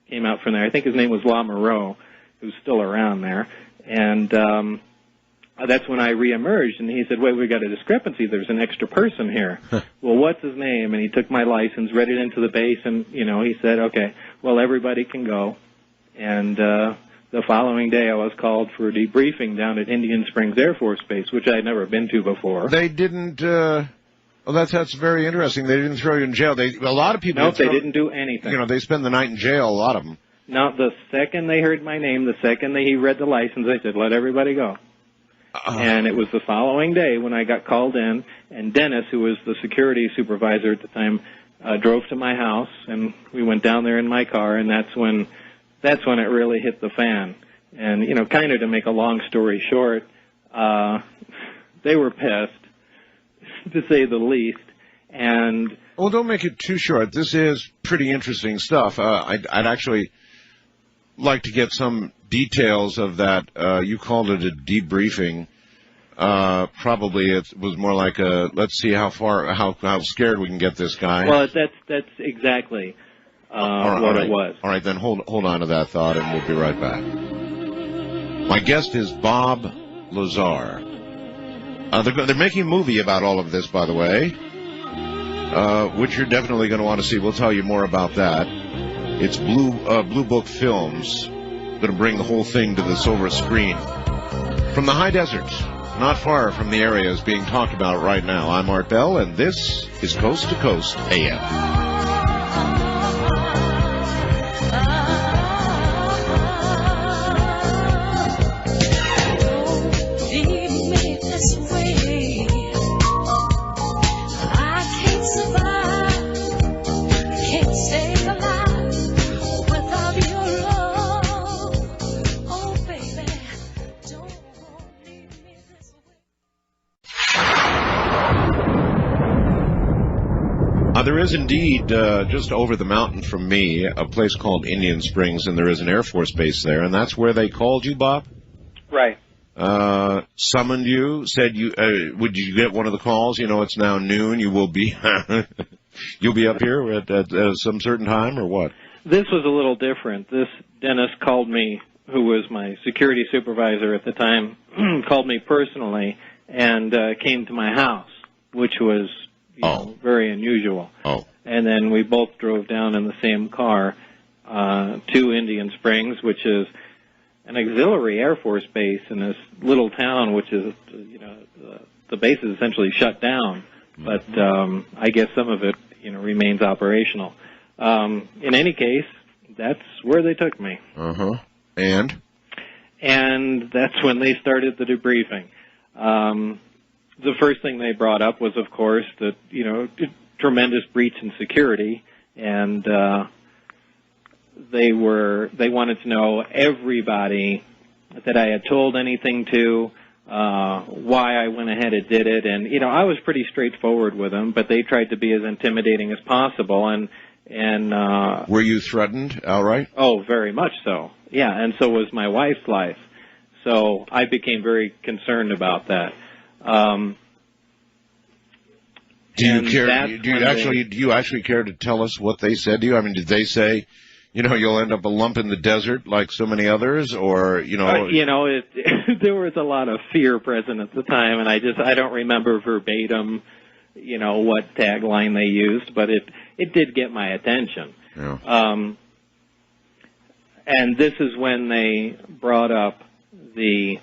[SPEAKER 2] came out from there, I think his name was La Moreau, who's still around there. And, that's when I reemerged, and he said, wait, we got a discrepancy. There's an extra person here. Well, what's his name? And he took my license, read it into the base, and, he said, okay, well, everybody can go. And the following day I was called for a debriefing down at Indian Springs Air Force Base, which I had never been to before.
[SPEAKER 1] They didn't, that's very interesting. They didn't throw you in jail. A lot of people...
[SPEAKER 2] No, they didn't do anything.
[SPEAKER 1] They spend the night in jail, a lot of them.
[SPEAKER 2] Now, the second they heard my name, the second he read the license, they said, let everybody go. And it was the following day when I got called in, and Dennis, who was the security supervisor at the time, drove to my house, and we went down there in my car, and that's when it really hit the fan. And, kind of to make a long story short, they were pissed, to say the least. And
[SPEAKER 1] well, don't make it too short. This is pretty interesting stuff. I'd actually like to get some details of that. You called it a debriefing. Probably it was more like a let's see how scared we can get this guy.
[SPEAKER 2] Well, that's exactly what it was.
[SPEAKER 1] All right, then hold on to that thought, and we'll be right back. My guest is Bob Lazar. They're making a movie about all of this, by the way, which you're definitely going to want to see. We'll tell you more about that. It's Blue Book Films. Going to bring the whole thing to the silver screen. From the high desert not far from the areas being talked about right now. I'm Art Bell, and this is Coast to Coast AM. There is indeed, just over the mountain from me, a place called Indian Springs, and there is an Air Force base there, and that's where they called you, Bob?
[SPEAKER 2] Right.
[SPEAKER 1] Summoned you, said you, would you get one of the calls? You know, it's now noon, you will be, you'll be up here at some certain time, or what?
[SPEAKER 2] This was a little different. This dentist called me, who was my security supervisor at the time, called me personally, and came to my house, which was very unusual.
[SPEAKER 1] Oh.
[SPEAKER 2] And then we both drove down in the same car to Indian Springs, which is an auxiliary Air Force base in this little town, which is, the base is essentially shut down. But I guess some of it, remains operational. In any case, that's where they took me.
[SPEAKER 1] Uh-huh. And
[SPEAKER 2] that's when they started the debriefing. The first thing they brought up was, of course, that, tremendous breach in security, and they wanted to know everybody that I had told anything to, why I went ahead and did it, and, I was pretty straightforward with them, but they tried to be as intimidating as possible, and
[SPEAKER 1] were you threatened outright?
[SPEAKER 2] Oh, very much so. Yeah, and so was my wife's life. So I became very concerned about that.
[SPEAKER 1] Do you actually care to tell us what they said to you? I mean, did they say, you'll end up a lump in the desert like so many others, or,
[SPEAKER 2] there was a lot of fear present at the time, and I don't remember verbatim, what tagline they used, but it did get my attention.
[SPEAKER 1] Yeah.
[SPEAKER 2] And this is when they brought up the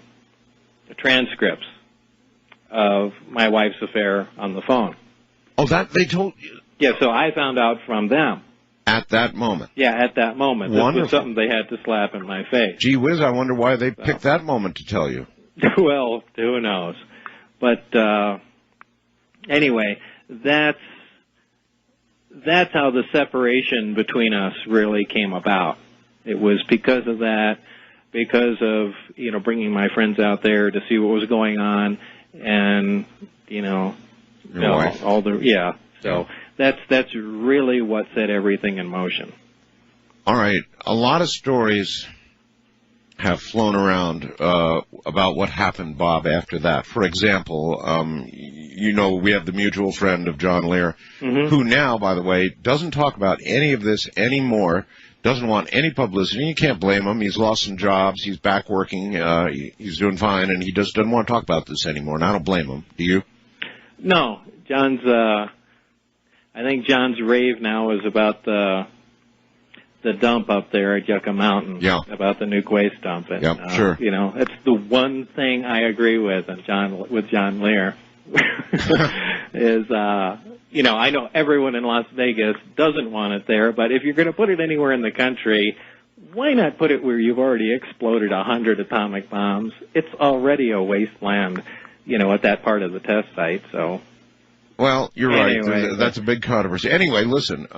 [SPEAKER 2] transcripts of my wife's affair on the phone.
[SPEAKER 1] Oh, that they told you?
[SPEAKER 2] Yeah, so I found out from them.
[SPEAKER 1] At that moment?
[SPEAKER 2] Yeah, at that moment.
[SPEAKER 1] Wonderful.
[SPEAKER 2] This was something they had to slap in my face.
[SPEAKER 1] Gee whiz, I wonder why they picked that moment to tell you.
[SPEAKER 2] Well, who knows? But anyway, that's how the separation between us really came about. It was because of that, because of, bringing my friends out there to see what was going on, and, So that's really what set everything in motion.
[SPEAKER 1] All right. A lot of stories have flown around about what happened, Bob, after that. For example, we have the mutual friend of John Lear, who now, by the way, doesn't talk about any of this anymore, doesn't want any publicity. You can't blame him. He's lost some jobs. He's back working. He's doing fine, and he just doesn't want to talk about this anymore, and I don't blame him. Do you?
[SPEAKER 2] No. I think John's rave now is about the dump up there at Yucca Mountain.
[SPEAKER 1] Yeah.
[SPEAKER 2] About the nuke waste dump. And,
[SPEAKER 1] sure.
[SPEAKER 2] It's the one thing I agree with John Lear is, I know everyone in Las Vegas doesn't want it there, but if you're going to put it anywhere in the country, why not put it where you've already exploded 100 atomic bombs? It's already a wasteland, at that part of the test site, so.
[SPEAKER 1] Well, you're right. That's a big controversy. Anyway, listen,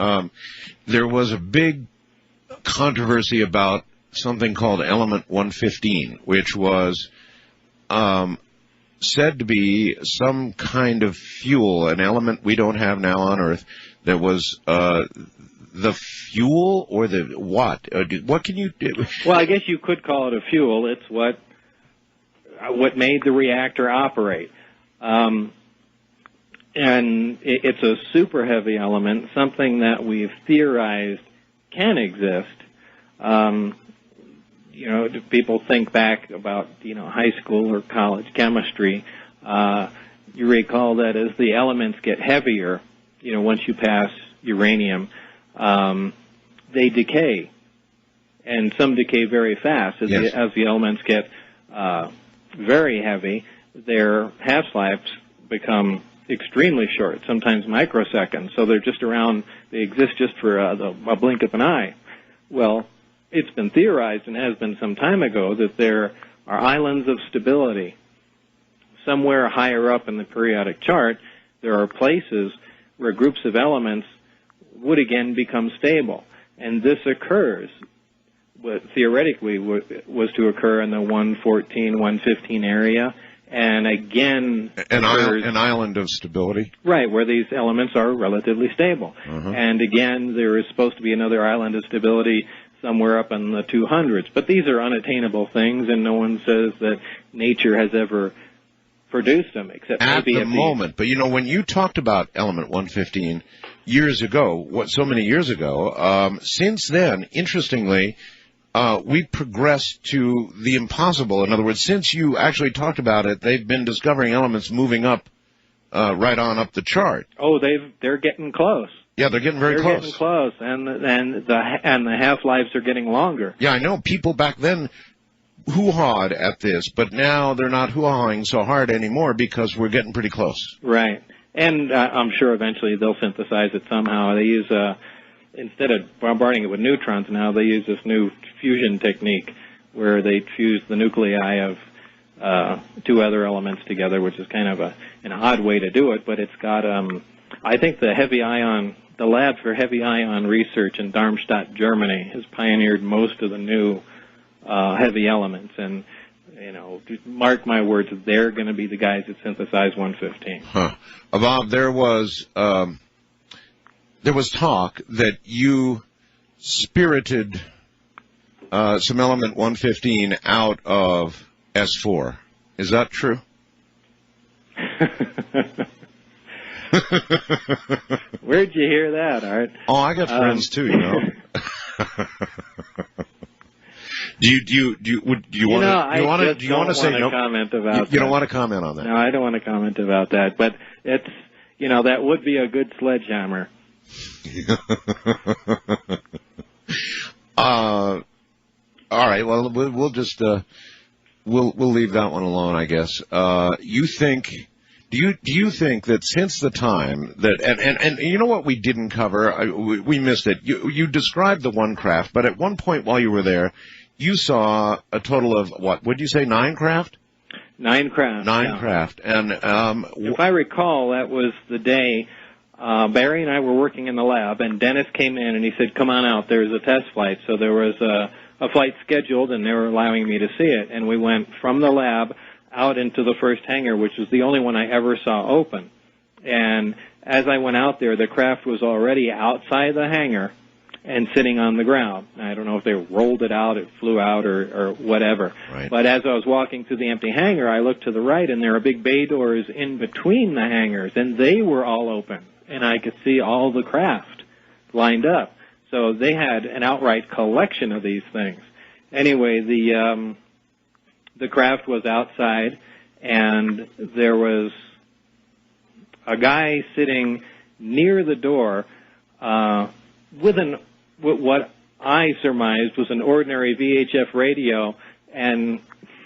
[SPEAKER 1] there was a big controversy about something called Element 115, which was said to be some kind of fuel, an element we don't have now on Earth, that was the fuel or the what? What can you do?
[SPEAKER 2] Well, I guess you could call it a fuel. It's what made the reactor operate. And it's a super heavy element, something that we've theorized can exist. People think back about, high school or college chemistry. You recall that as the elements get heavier, once you pass uranium, they decay. And some decay very fast. As the elements get very heavy, their half-lives become extremely short, sometimes microseconds. So they're just around, they exist just for a blink of an eye. Well, it's been theorized, and has been some time ago, that there are islands of stability. Somewhere higher up in the periodic chart, there are places where groups of elements would again become stable. And this occurs, what theoretically was to occur in the 114, 115 area, and again
[SPEAKER 1] an island of stability.
[SPEAKER 2] Right, where these elements are relatively stable. And again, there is supposed to be another island of stability somewhere up in the 200s. But these are unattainable things, and no one says that nature has ever produced them, except
[SPEAKER 1] at
[SPEAKER 2] maybe
[SPEAKER 1] the moment. But, you know, when you talked about element 115 years ago, so many years ago, since then, interestingly, we progressed to the impossible. In other words, since you actually talked about it, they've been discovering elements moving up, right on up the chart.
[SPEAKER 2] Oh, they're getting close.
[SPEAKER 1] Yeah, they're getting very close.
[SPEAKER 2] They're getting close, and the half-lives are getting longer.
[SPEAKER 1] Yeah, I know. People back then hoo-hawed at this, but now they're not hoo-hawing so hard anymore because we're getting pretty close.
[SPEAKER 2] Right. And I'm sure eventually they'll synthesize it somehow. They use, instead of bombarding it with neutrons now, they use this new fusion technique where they fuse the nuclei of two other elements together, which is kind of an odd way to do it, but it's got, I think the lab for heavy ion research in Darmstadt, Germany, has pioneered most of the new heavy elements, and you know, mark my words, they're going to be the guys that synthesize 115.
[SPEAKER 1] Huh. Bob, there was talk that you spirited some element 115 out of S4. Is that true?
[SPEAKER 2] Where'd you hear that, Art?
[SPEAKER 1] Oh, I got friends too, you know. Do you want to say no?
[SPEAKER 2] Comment about
[SPEAKER 1] you don't want to comment on that?
[SPEAKER 2] No, I don't want to comment about that. But it's, you know, that would be a good sledgehammer.
[SPEAKER 1] All right. Well, we'll just we'll leave that one alone, I guess. You think? Do you think that since the time that and you know what we didn't cover? We missed it. You described the one craft, but at one point while you were there, you saw a total of what? Would you say 9 craft?
[SPEAKER 2] 9 craft.
[SPEAKER 1] 9 craft. And
[SPEAKER 2] if I recall, that was the day Barry and I were working in the lab, and Dennis came in and he said, "Come on out. There's a test flight." So there was a flight scheduled, and they were allowing me to see it. And we went from the lab out into the first hangar, which was the only one I ever saw open. And as I went out there, the craft was already outside the hangar and sitting on the ground. I don't know if they rolled it out, it flew out, or whatever.
[SPEAKER 1] Right.
[SPEAKER 2] But as I was walking through the empty hangar, I looked to the right, and there are big bay doors in between the hangars, and they were all open, and I could see all the craft lined up. So they had an outright collection of these things. Anyway, the craft was outside, and there was a guy sitting near the door with what I surmised was an ordinary VHF radio, and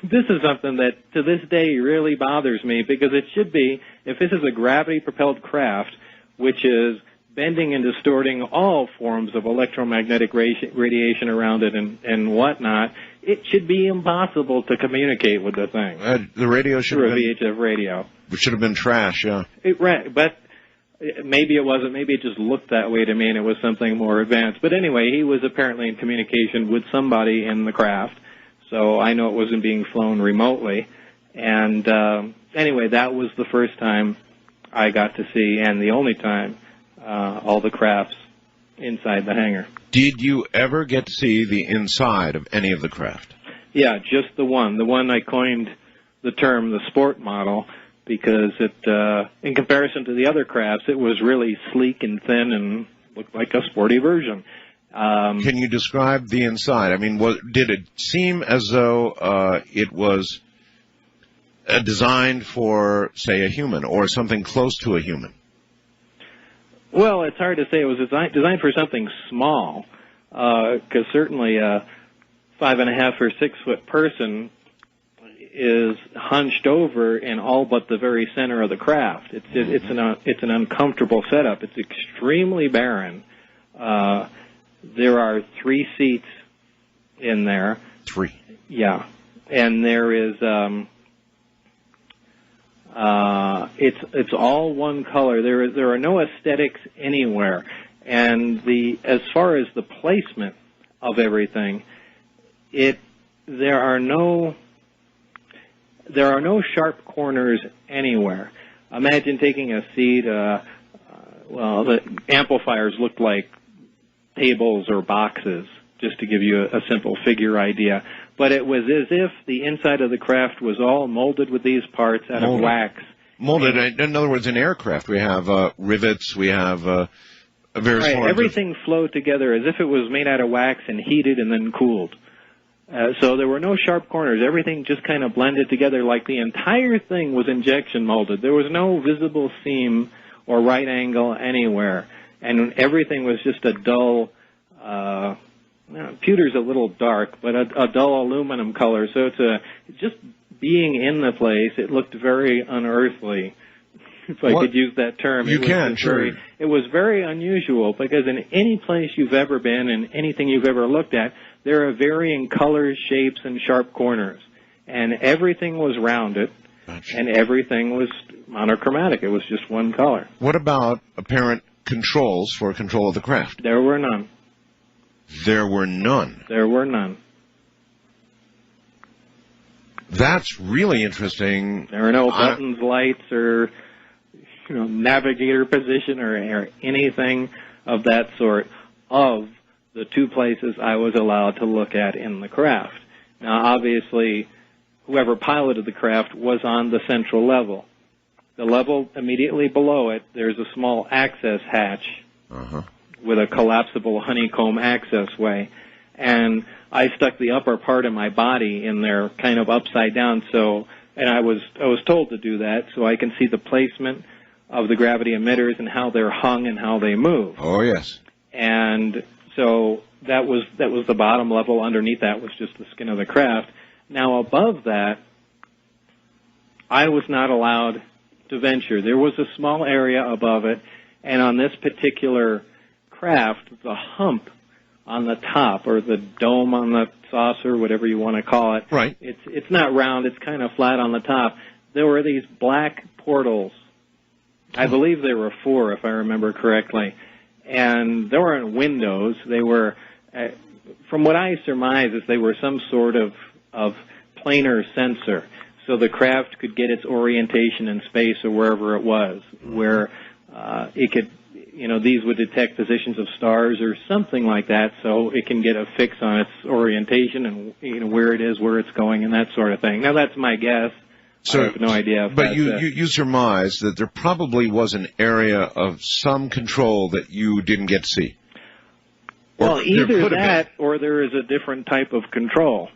[SPEAKER 2] this is something that to this day really bothers me, because it should be, if this is a gravity-propelled craft, which is bending and distorting all forms of electromagnetic radiation around it and whatnot, it should be impossible to communicate with the thing.
[SPEAKER 1] The radio should have been
[SPEAKER 2] VHF radio.
[SPEAKER 1] It should have been trash, yeah.
[SPEAKER 2] But maybe it wasn't. Maybe it just looked that way to me, and it was something more advanced. But anyway, he was apparently in communication with somebody in the craft, so I know it wasn't being flown remotely. And anyway, that was the first time I got to see, and the only time, all the crafts inside the hangar.
[SPEAKER 1] Did you ever get to see the inside of any of the craft?
[SPEAKER 2] Yeah, just the one. The one I coined the term the sport model, because it, in comparison to the other crafts, it was really sleek and thin and looked like a sporty version.
[SPEAKER 1] Can you describe the inside? I mean, did it seem as though it was designed for, say, a human or something close to a human?
[SPEAKER 2] Well, it's hard to say. It was designed for something small, because certainly a 5.5 or 6 foot person, is hunched over in all but the very center of the craft. It's an uncomfortable setup. It's extremely barren. There are 3 seats in there.
[SPEAKER 1] 3.
[SPEAKER 2] Yeah, and there is. It's all one color. There are no aesthetics anywhere, and as far as the placement of everything, there are no sharp corners anywhere. Imagine taking a seat. The amplifiers looked like tables or boxes, just to give you a simple figure idea. But it was as if the inside of the craft was all molded with these parts out of wax.
[SPEAKER 1] Molded. In other words, in aircraft, we have rivets. We have various forms.
[SPEAKER 2] Everything flowed together as if it was made out of wax and heated and then cooled. So there were no sharp corners. Everything just kind of blended together like the entire thing was injection molded. There was no visible seam or right angle anywhere. And everything was just a dull, pewter's a little dark, but a dull aluminum color. So it's just being in the place, it looked very unearthly, if I could use that term.
[SPEAKER 1] You can, sure.
[SPEAKER 2] It was very unusual, because in any place you've ever been and anything you've ever looked at, there are varying colors, shapes, and sharp corners. And everything was rounded, and everything was monochromatic. It was just one color.
[SPEAKER 1] What about apparent controls for control of the craft?
[SPEAKER 2] There were none.
[SPEAKER 1] There were none?
[SPEAKER 2] There were none.
[SPEAKER 1] That's really interesting.
[SPEAKER 2] There are no buttons, lights, or navigator position or anything of that sort of the 2 places I was allowed to look at in the craft. Now, obviously, whoever piloted the craft was on the central level. The level immediately below it, there's a small access hatch with a collapsible honeycomb access way. And I stuck the upper part of my body in there kind of upside down, and I was told to do that so I can see the placement of the gravity emitters and how they're hung and how they move.
[SPEAKER 1] Oh, yes.
[SPEAKER 2] And so that was the bottom level. Underneath that was just the skin of the craft. Now, above that, I was not allowed to venture. There was a small area above it, and on this particular craft, the hump on the top, or the dome on the saucer, whatever you want to call it.
[SPEAKER 1] Right.
[SPEAKER 2] It's not round. It's kind of flat on the top. There were these black portals. I believe there were 4, if I remember correctly. And there weren't windows. They were, from what I surmise, is they were some sort of planar sensor. So the craft could get its orientation in space or wherever it was, where it could, these would detect positions of stars or something like that, so it can get a fix on its orientation and where it is, where it's going, and that sort of thing. Now, that's my guess. So, I have no idea.
[SPEAKER 1] But you surmise that there probably was an area of some control that you didn't get to see.
[SPEAKER 2] Well, either that or there is a different type of control.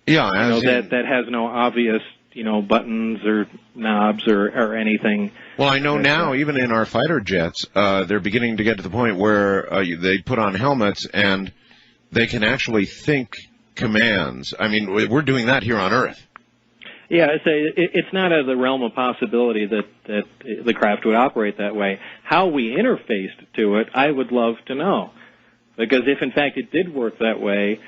[SPEAKER 1] Yeah,
[SPEAKER 2] that has no obvious, buttons or knobs or anything.
[SPEAKER 1] Well, I know now, even in our fighter jets, they're beginning to get to the point where they put on helmets and they can actually think commands. I mean, we're doing that here on Earth.
[SPEAKER 2] Yeah, it's not out of the realm of possibility that the craft would operate that way. How we interfaced to it, I would love to know. Because if, in fact, it did work that way,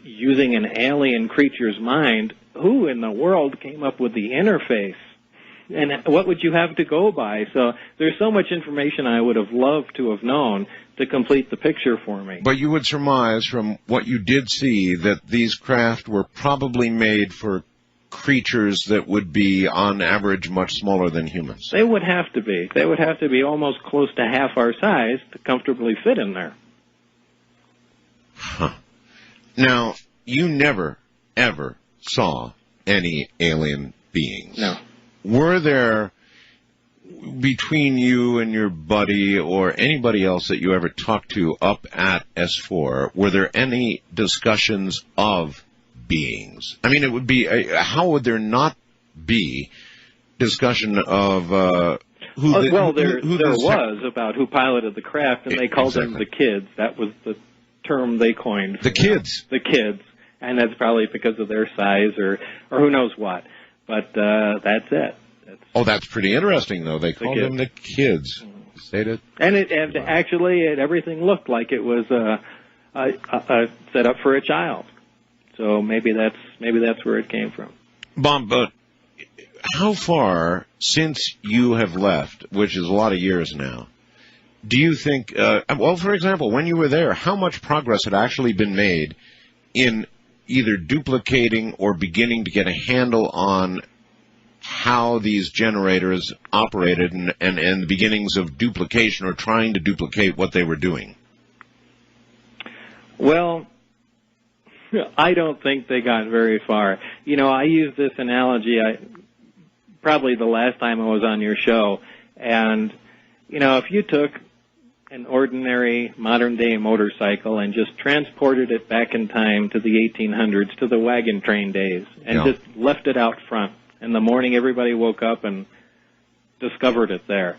[SPEAKER 2] using an alien creature's mind, who in the world came up with the interface? And what would you have to go by? So there's so much information I would have loved to have known to complete the picture for me.
[SPEAKER 1] But you would surmise from what you did see that these craft were probably made for creatures that would be, on average, much smaller than humans.
[SPEAKER 2] They would have to be. They would have to be almost close to half our size to comfortably fit in there.
[SPEAKER 1] Huh. Now, you never, ever saw any alien beings.
[SPEAKER 2] No.
[SPEAKER 1] Were there, between you and your buddy or anybody else that you ever talked to up at S4, were there any discussions of beings? I mean, it would be, how would there not be discussion of there was about who piloted the craft, and they called them the kids. That was the term they coined. The kids?
[SPEAKER 2] The kids. and that's probably because of their size or who knows what. But that's it.
[SPEAKER 1] That's pretty interesting, though. They called them the kids. Stated.
[SPEAKER 2] And everything looked like it was set up for a child. So maybe that's where it came from.
[SPEAKER 1] Bob, but how far since you have left, which is a lot of years now, do you think, for example, when you were there, how much progress had actually been made in either duplicating or beginning to get a handle on how these generators operated and the beginnings of duplication or trying to duplicate what they were doing?
[SPEAKER 2] Well, I don't think they got very far. I used this analogy probably the last time I was on your show, and, if you took an ordinary modern-day motorcycle and just transported it back in time to the 1800s, to the wagon train days, and just left it out front, in the morning everybody woke up and discovered it there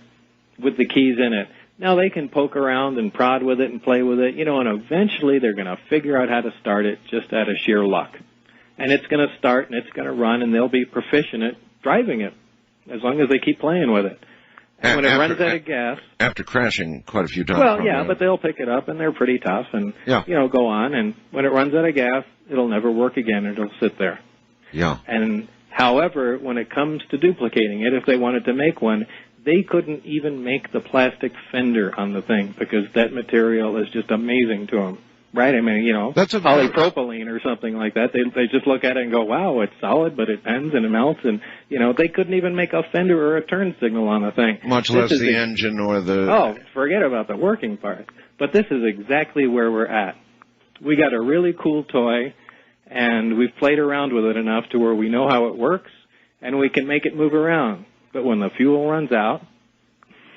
[SPEAKER 2] with the keys in it. Now they can poke around and prod with it and play with it, and eventually they're going to figure out how to start it just out of sheer luck. And it's going to start and it's going to run, and they'll be proficient at driving it as long as they keep playing with it. And when it runs out of gas...
[SPEAKER 1] After crashing quite a few times.
[SPEAKER 2] Well, yeah, but they'll pick it up, and they're pretty tough, and, go on. And when it runs out of gas, it'll never work again. It'll sit there.
[SPEAKER 1] Yeah.
[SPEAKER 2] And, however, when it comes to duplicating it, if they wanted to make one, they couldn't even make the plastic fender on the thing because that material is just amazing to them. Right? I mean,
[SPEAKER 1] that's a
[SPEAKER 2] polypropylene or something like that. They just look at it and go, wow, it's solid, but it bends and it melts. And, they couldn't even make a fender or a turn signal on the thing.
[SPEAKER 1] Much less the engine or the...
[SPEAKER 2] Oh, forget about the working part. But this is exactly where we're at. We got a really cool toy, and we've played around with it enough to where we know how it works, and we can make it move around. But when the fuel runs out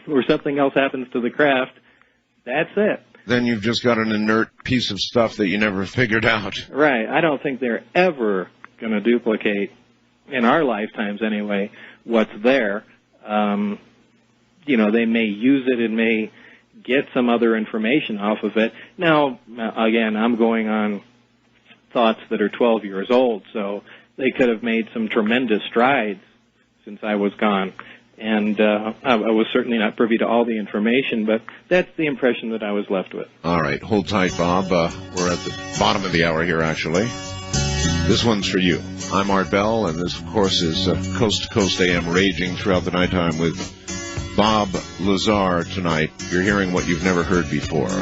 [SPEAKER 2] or something else happens to the craft, that's it.
[SPEAKER 1] Then you've just got an inert piece of stuff that you never figured out.
[SPEAKER 2] Right. I don't think they're ever going to duplicate, in our lifetimes anyway, what's there. They may use it and may get some other information off of it. Now, again, I'm going on thoughts that are 12 years old, so they could have made some tremendous strides since I was gone. And I was certainly not privy to all the information, but that's the impression that I was left with.
[SPEAKER 1] All right. Hold tight, Bob. We're at the bottom of the hour here, actually. This one's for you. I'm Art Bell, and this, of course, is Coast to Coast AM raging throughout the nighttime with Bob Lazar tonight. You're hearing what you've never heard before.
[SPEAKER 5] I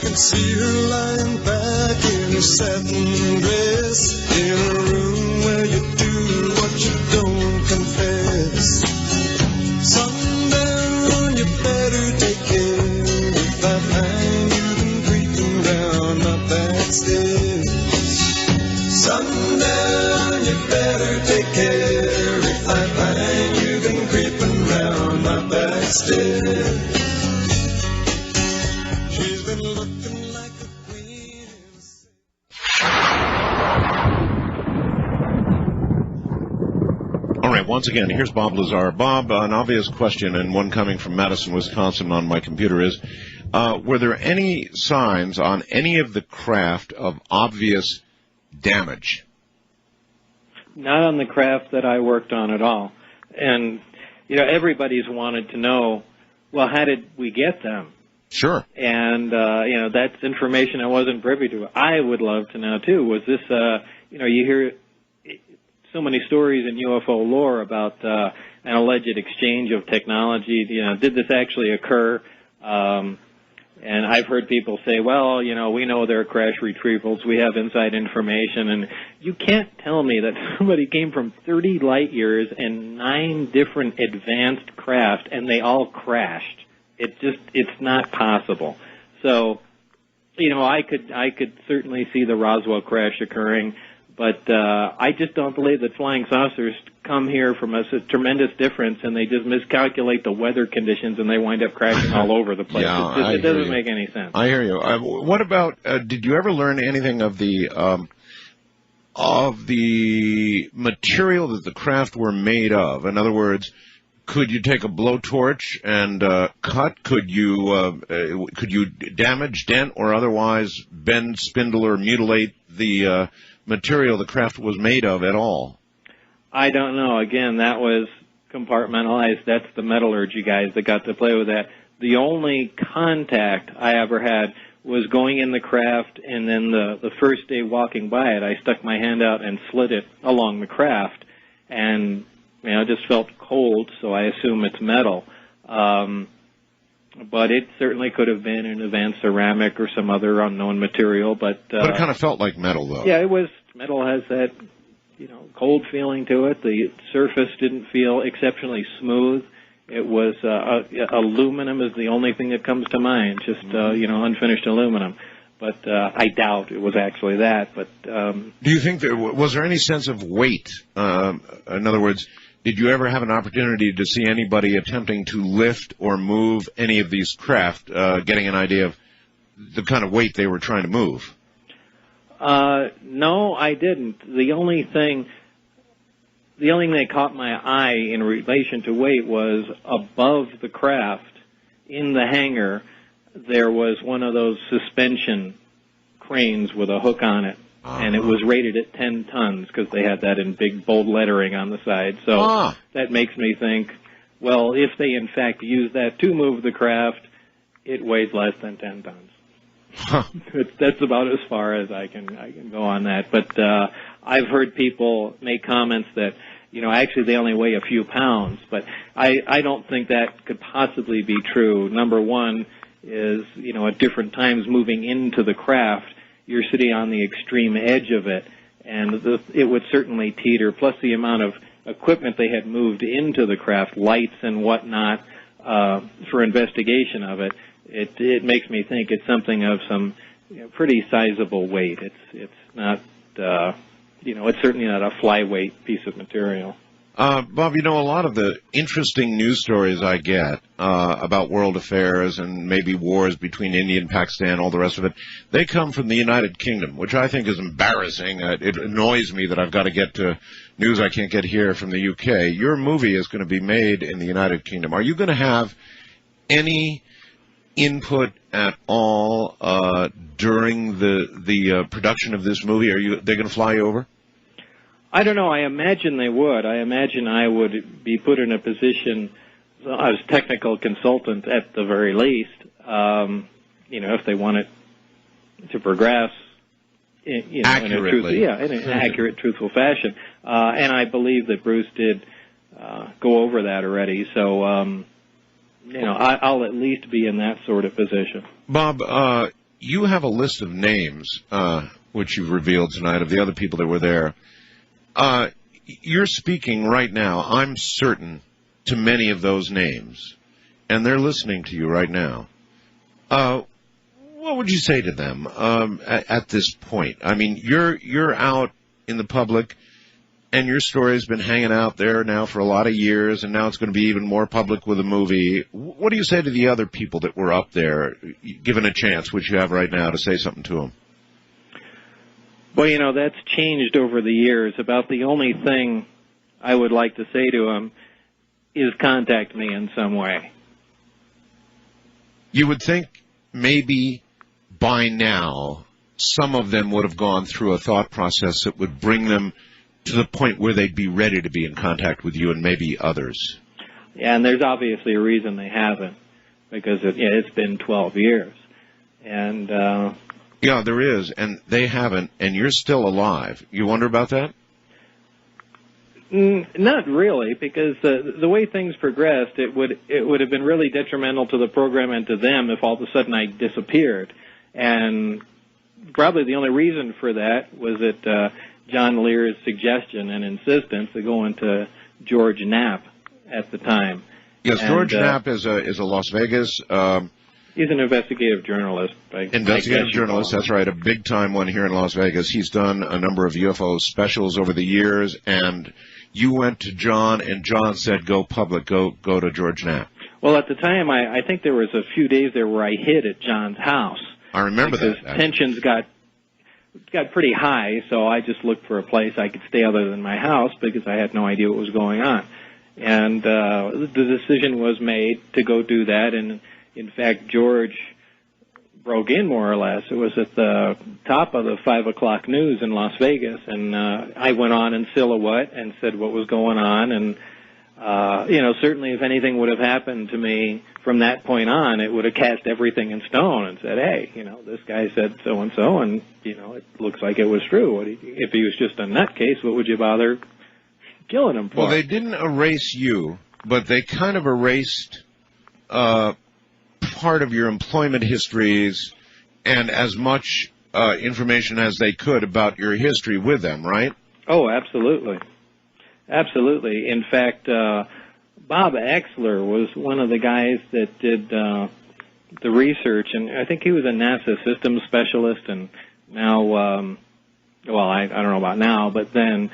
[SPEAKER 5] can see her lying back in her satin dress in a room where you do what you don't confess. Sundown, you better take care if I find you've been creeping round my back stairs. Sundown, you better take care if I find you've been creeping round my back stairs.
[SPEAKER 1] Once again, here's Bob Lazar. Bob, an obvious question, and one coming from Madison, Wisconsin on my computer is, were there any signs on any of the craft of obvious damage?
[SPEAKER 2] Not on the craft that I worked on at all. And, everybody's wanted to know, well, how did we get them?
[SPEAKER 1] Sure.
[SPEAKER 2] And, that's information I wasn't privy to. I would love to know, too. Was this, you hear so many stories in UFO lore about an alleged exchange of technology. Did this actually occur? And I've heard people say, well, we know there are crash retrievals. We have inside information. And you can't tell me that somebody came from 30 light years and 9 different advanced craft and they all crashed. It's not possible. So, I could certainly see the Roswell crash occurring. But I just don't believe that flying saucers come here from a tremendous difference, and they just miscalculate the weather conditions, and they wind up crashing all over the place. It doesn't make any sense.
[SPEAKER 1] I hear you. What about? Did you ever learn anything of the material that the craft were made of? In other words, Could you take a blowtorch and cut? Could you damage, dent, or otherwise bend, spindle, or mutilate the material the craft was made of at all?
[SPEAKER 2] I don't know. Again, that was compartmentalized. That's the metallurgy guys that got to play with that. The only contact I ever had was going in the craft, and then the first day walking by it, I stuck my hand out and slid it along the craft, and it just felt cold, so I assume it's metal. But it certainly could have been an advanced ceramic or some other unknown material. But
[SPEAKER 1] it kind of felt like metal, though.
[SPEAKER 2] Yeah, it was. Metal has that, cold feeling to it. The surface didn't feel exceptionally smooth. It was aluminum is the only thing that comes to mind, just unfinished aluminum. But I doubt it was actually that. But
[SPEAKER 1] do you think was there any sense of weight? In other words, did you ever have an opportunity to see anybody attempting to lift or move any of these craft, getting an idea of the kind of weight they were trying to move?
[SPEAKER 2] No, I didn't. The only thing that caught my eye in relation to weight was above the craft, in the hangar, there was one of those suspension cranes with a hook on it. And it was rated at 10 tons because they had that in big, bold lettering on the side. So that makes me think, well, if they in fact use that to move the craft, it weighs less than 10 tons. That's about as far as I can go on that. But I've heard people make comments that, actually they only weigh a few pounds. But I don't think that could possibly be true. Number one is, at different times moving into the craft, you're sitting on the extreme edge of it, and it would certainly teeter, plus the amount of equipment they had moved into the craft, lights and whatnot, for investigation of it. It makes me think it's something of some pretty sizable weight. It's not, it's certainly not a flyweight piece of material.
[SPEAKER 1] Bob, a lot of the interesting news stories I get about world affairs and maybe wars between India and Pakistan, all the rest of it, they come from the United Kingdom, which I think is embarrassing. It annoys me that I've got to get to news I can't get here from the UK. Your movie is going to be made in the United Kingdom. Are you going to have any input at all during the production of this movie? They're going to fly you over?
[SPEAKER 2] I don't know. I imagine they would. I imagine I would be put in a position as technical consultant at the very least, if they want it to progress
[SPEAKER 1] accurately.
[SPEAKER 2] in an accurate, truthful fashion. And I believe that Bruce did go over that already. So, I'll at least be in that sort of position.
[SPEAKER 1] Bob, you have a list of names, which you've revealed tonight, of the other people that were there. You're speaking right now, I'm certain, to many of those names, and they're listening to you right now. What would you say to them at this point? I mean, you're out in the public, and your story's been hanging out there now for a lot of years, and now it's going to be even more public with a movie. What do you say to the other people that were up there, given a chance, which you have right now, to say something to them?
[SPEAKER 2] Well, that's changed over the years. About the only thing I would like to say to them is contact me in some way.
[SPEAKER 1] You would think maybe by now some of them would have gone through a thought process that would bring them to the point where they'd be ready to be in contact with you and maybe others.
[SPEAKER 2] Yeah, and there's obviously a reason they haven't, because it's been 12 years. And
[SPEAKER 1] yeah, there is, and they haven't, and you're still alive. You wonder about that?
[SPEAKER 2] Not really, because the way things progressed, it would have been really detrimental to the program and to them if all of a sudden I disappeared. And probably the only reason for that was that John Lear's suggestion and insistence to go into George Knapp at the time.
[SPEAKER 1] Yes, George Knapp is a Las Vegas.
[SPEAKER 2] He's an investigative journalist.
[SPEAKER 1] Investigative journalist, that's right, a big-time one here in Las Vegas. He's done a number of UFO specials over the years, and you went to John, and John said, go public, go to George Knapp.
[SPEAKER 2] Well, at the time, I think there was a few days there where I hid at John's house.
[SPEAKER 1] I remember that.
[SPEAKER 2] Because tensions got pretty high, so I just looked for a place I could stay other than my house because I had no idea what was going on. And the decision was made to go do that. And in fact, George broke in more or less. It was at the top of the 5 o'clock news in Las Vegas, and I went on in silhouette and said what was going on. And certainly if anything would have happened to me from that point on, it would have cast everything in stone and said, hey, this guy said so-and-so, and, it looks like it was true. If he was just a nutcase, what would you bother killing him for?
[SPEAKER 1] Well, they didn't erase you, but they kind of erased part of your employment histories and as much information as they could about your history with them, right?
[SPEAKER 2] Oh, absolutely. Absolutely. In fact, Bob Exler was one of the guys that did the research, and I think he was a NASA systems specialist, and now, I don't know about now, but then,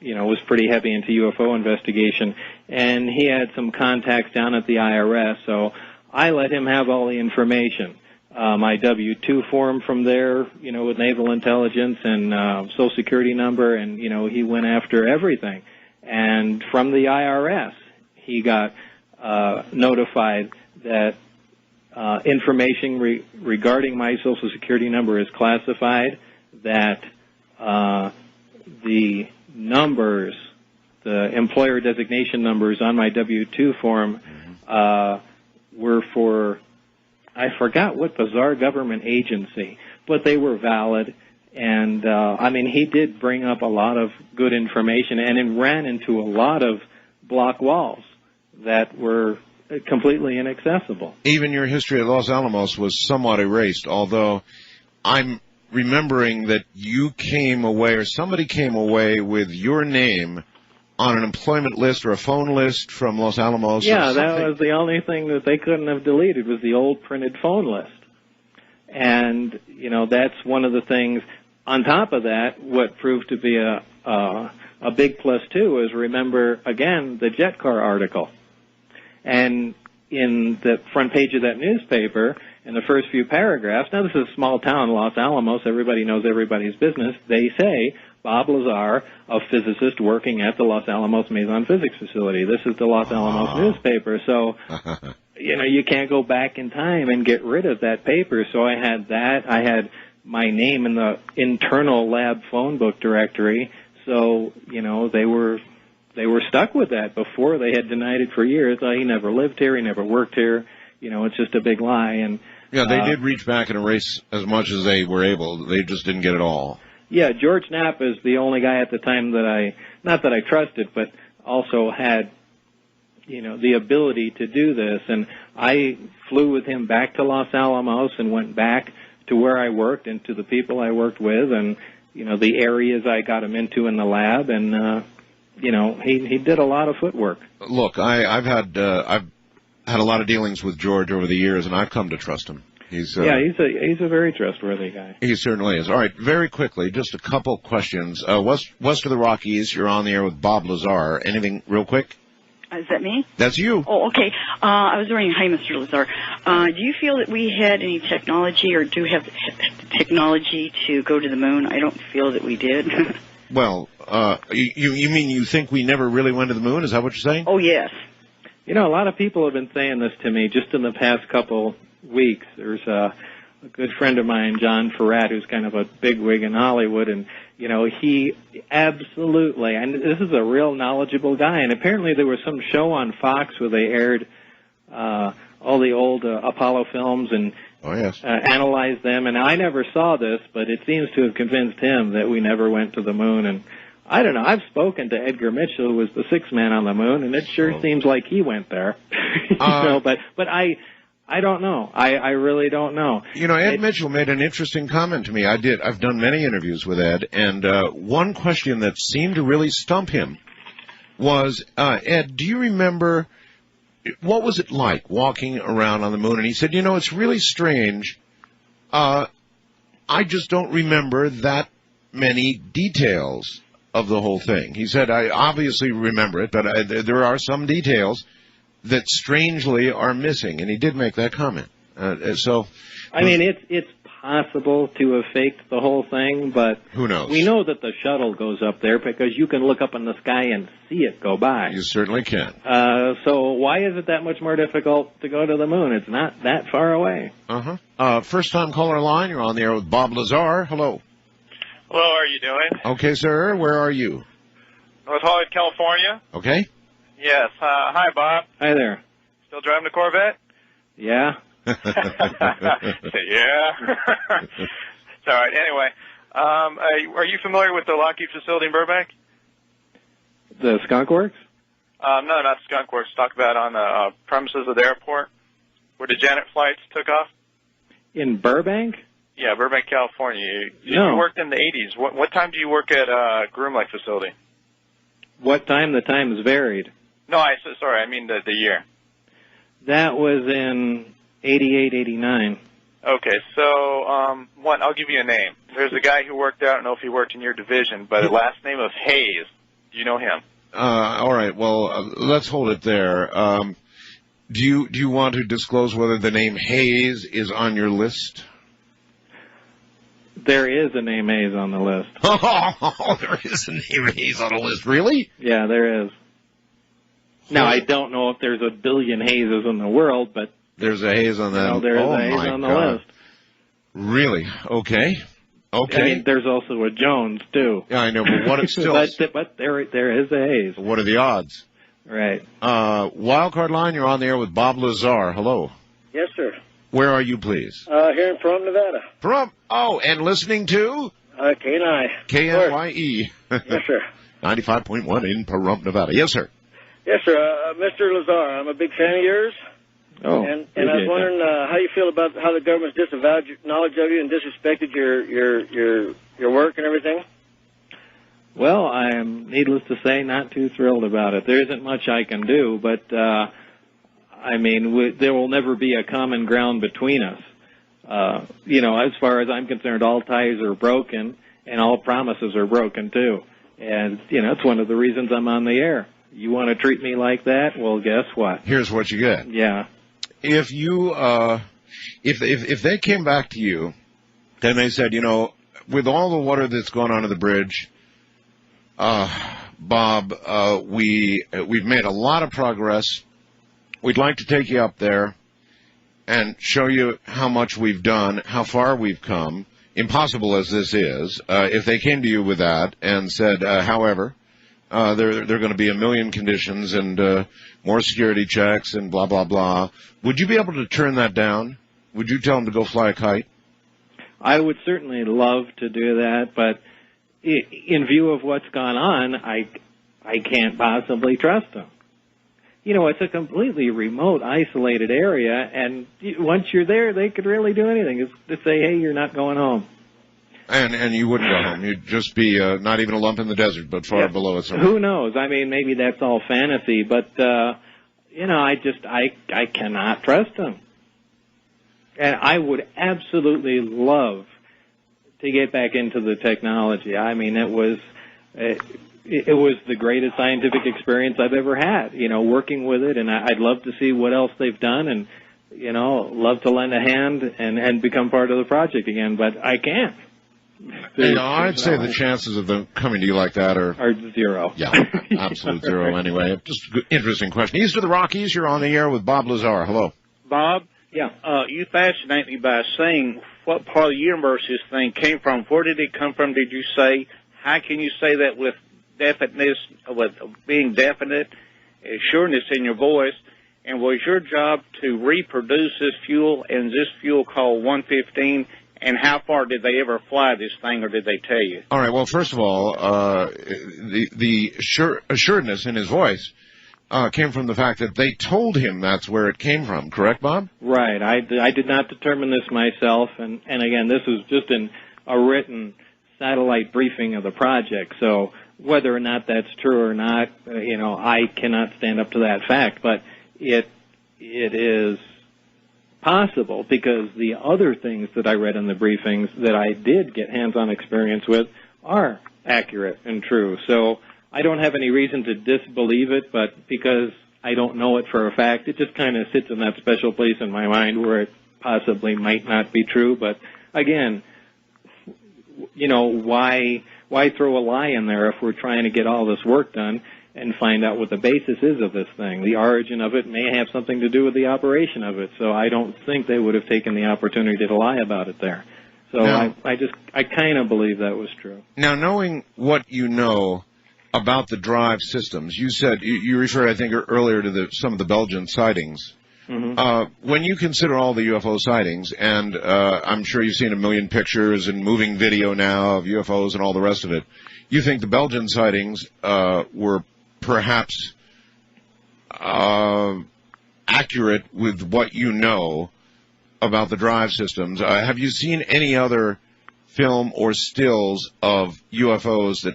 [SPEAKER 2] was pretty heavy into UFO investigation, and he had some contacts down at the IRS, so I let him have all the information. My W-2 form from there, with naval intelligence and Social Security number, and, he went after everything. And from the IRS, he got notified that information regarding my Social Security number is classified, that the numbers, the employer designation numbers on my W-2 form were for, I forgot what bizarre government agency, but they were valid. And, he did bring up a lot of good information, and it ran into a lot of block walls that were completely inaccessible.
[SPEAKER 1] Even your history at Los Alamos was somewhat erased, although I'm remembering that you came away, or somebody came away with your name on an employment list or a phone list from Los Alamos.
[SPEAKER 2] Yeah, that was the only thing that they couldn't have deleted, was the old printed phone list. And, that's one of the things. On top of that, what proved to be a big plus, too, is, remember, again, the jet car article. And in the front page of that newspaper, in the first few paragraphs, now this is a small town, Los Alamos, everybody knows everybody's business, they say, Bob Lazar, a physicist working at the Los Alamos Meson Physics Facility. This is the Los Alamos newspaper. So, you can't go back in time and get rid of that paper. So I had that. I had my name in the internal lab phone book directory. So, they were stuck with that before. They had denied it for years. He never lived here. He never worked here. It's just a big lie. And
[SPEAKER 1] yeah, they did reach back and erase as much as they were able. They just didn't get it all.
[SPEAKER 2] Yeah, George Knapp is the only guy at the time that not that I trusted, but also had, the ability to do this. And I flew with him back to Los Alamos and went back to where I worked and to the people I worked with and, the areas I got him into in the lab. And, he did a lot of footwork.
[SPEAKER 1] Look, I've had a lot of dealings with George over the years, and I've come to trust him. He's a very trustworthy guy. He certainly is. All right, very quickly, just a couple questions. West of the Rockies, you're on the air with Bob Lazar. Anything real quick?
[SPEAKER 6] Is that me?
[SPEAKER 1] That's you.
[SPEAKER 6] Oh, okay. I was wondering, hi, Mr. Lazar. Do you feel that we had any technology or do have technology to go to the moon? I don't feel that we did.
[SPEAKER 1] Well, you mean you think we never really went to the moon? Is that what you're saying?
[SPEAKER 6] Oh, yes.
[SPEAKER 2] A lot of people have been saying this to me just in the past couple weeks. There's a good friend of mine, John Ferrat, who's kind of a bigwig in Hollywood, and he absolutely, and this is a real knowledgeable guy, and apparently there was some show on Fox where they aired all the old Apollo films and analyzed them, and I never saw this, but it seems to have convinced him that we never went to the moon. And I don't know, I've spoken to Edgar Mitchell, who was the sixth man on the moon, and it sure seems like he went there. But I don't know. I really don't know.
[SPEAKER 1] Ed Mitchell made an interesting comment to me. I've done many interviews with Ed, and one question that seemed to really stump him was, Ed, do you remember, what was it like walking around on the moon? And he said, it's really strange. I just don't remember that many details of the whole thing. He said, I obviously remember it, but there are some details that strangely are missing, and he did make that comment. It's
[SPEAKER 2] possible to have faked the whole thing, but
[SPEAKER 1] who knows?
[SPEAKER 2] We know that the shuttle goes up there because you can look up in the sky and see it go by.
[SPEAKER 1] You certainly can.
[SPEAKER 2] So why is it that much more difficult to go to the moon? It's not that far away.
[SPEAKER 1] First-time caller line. You're on the air with Bob Lazar. Hello.
[SPEAKER 7] Hello, how are you doing?
[SPEAKER 1] Okay, sir. Where are you?
[SPEAKER 7] North Hollywood, California.
[SPEAKER 1] Okay.
[SPEAKER 7] Yes. Hi, Bob.
[SPEAKER 2] Hi there.
[SPEAKER 7] Still driving the Corvette?
[SPEAKER 2] Yeah.
[SPEAKER 7] Yeah. It's all right. Anyway, are you familiar with the Lockheed facility in Burbank?
[SPEAKER 2] The Skunk Works?
[SPEAKER 7] No, not Skunk Works. Talk about on the premises of the airport where the Janet flights took off.
[SPEAKER 2] In Burbank?
[SPEAKER 7] Yeah, Burbank, California. You worked in the 80s. What time do you work at Groom Lake facility?
[SPEAKER 2] What time? The times varied.
[SPEAKER 7] No, sorry, I mean the year.
[SPEAKER 2] That was in 88, 89.
[SPEAKER 7] Okay, so I'll give you a name. There's a guy who worked out. I don't know if he worked in your division, but the last name of Hayes. Do you know him?
[SPEAKER 1] All right. Well, let's hold it there. Do you want to disclose whether the name Hayes is on your list?
[SPEAKER 2] There is a name Hayes on the list.
[SPEAKER 1] Oh, there is a name Hayes on the list. Really?
[SPEAKER 2] Yeah, there is. Now, I don't know if there's a billion Hayeses in the world, but
[SPEAKER 1] there's a Hayes on that.
[SPEAKER 2] No, there is a Hayes on the list.
[SPEAKER 1] Really? Okay. Okay.
[SPEAKER 2] I mean, there's also a Jones too.
[SPEAKER 1] Yeah, I know, but what it's still.
[SPEAKER 2] but there is a Hayes.
[SPEAKER 1] What are the odds?
[SPEAKER 2] Right.
[SPEAKER 1] Wildcard line. You're on the air with Bob Lazar. Hello.
[SPEAKER 8] Yes, sir.
[SPEAKER 1] Where are you, please?
[SPEAKER 8] Here in Pahrump, Nevada.
[SPEAKER 1] And listening to?
[SPEAKER 8] KNI.
[SPEAKER 1] KNYE.
[SPEAKER 8] Yes, sir.
[SPEAKER 1] 95.1 in Pahrump, Nevada. Yes, sir.
[SPEAKER 8] Yes, sir. Mr. Lazar, I'm a big fan of yours.
[SPEAKER 2] Oh,
[SPEAKER 8] and I was wondering how you feel about how the government's disavowed your knowledge of you and disrespected your work and everything.
[SPEAKER 2] Well, I am, needless to say, not too thrilled about it. There isn't much I can do, but I mean, there will never be a common ground between us. As far as I'm concerned, all ties are broken, and all promises are broken, too. And, it's one of the reasons I'm on the air. You want to treat me like that? Well, guess what?
[SPEAKER 1] Here's what you get.
[SPEAKER 2] Yeah.
[SPEAKER 1] If you, if they came back to you and they said, with all the water that's gone onto the bridge, Bob, we've made a lot of progress. We'd like to take you up there and show you how much we've done, how far we've come, impossible as this is. If they came to you with that and said, however, there are going to be a million conditions and more security checks and blah, blah, blah, would you be able to turn that down? Would you tell them to go fly a kite?
[SPEAKER 2] I would certainly love to do that, but in view of what's gone on, I can't possibly trust them. It's a completely remote, isolated area, and once you're there, they could really do anything. It's to say, hey, you're not going home.
[SPEAKER 1] And you wouldn't go home. You'd just be not even a lump in the desert, but far below it somewhere.
[SPEAKER 2] Who knows? I mean, maybe that's all fantasy, but, I cannot trust them. And I would absolutely love to get back into the technology. I mean, it was the greatest scientific experience I've ever had, working with it, and I'd love to see what else they've done and, love to lend a hand and become part of the project again, but I can't.
[SPEAKER 1] I'd say the chances of them coming to you like that are
[SPEAKER 2] zero.
[SPEAKER 1] Yeah, absolute zero anyway. Just an interesting question. East of the Rockies, you're on the air with Bob Lazar. Hello.
[SPEAKER 9] Bob?
[SPEAKER 2] Yeah.
[SPEAKER 9] You fascinate me by saying what part of the universe this thing came from. Where did it come from, did you say? How can you say that with definiteness, with being definite, sureness in your voice? And was your job to reproduce this fuel, and this fuel called 115? And how far did they ever fly this thing, or did they tell you?
[SPEAKER 1] All right. Well, first of all, the assuredness in his voice came from the fact that they told him that's where it came from. Correct, Bob?
[SPEAKER 2] Right. I did not determine this myself, and again, this was just in a written satellite briefing of the project. So whether or not that's true or not, I cannot stand up to that fact. But it is possible because the other things that I read in the briefings that I did get hands-on experience with are accurate and true. So I don't have any reason to disbelieve it, but because I don't know it for a fact, it just kind of sits in that special place in my mind where it possibly might not be true, but again, you know, why throw a lie in there if we're trying to get all this work done and find out what the basis is of this thing? The origin of it may have something to do with the operation of it, so I don't think they would have taken the opportunity to lie about it there. So
[SPEAKER 1] now,
[SPEAKER 2] I kind of believe that was true.
[SPEAKER 1] Now, knowing what you know about the drive systems, you said, you referred, I think, earlier to some of the Belgian sightings.
[SPEAKER 2] Mm-hmm.
[SPEAKER 1] When you consider all the UFO sightings, and I'm sure you've seen a million pictures and moving video now of UFOs and all the rest of it, you think the Belgian sightings were perhaps accurate with what you know about the drive systems? Have you seen any other film or stills of UFOs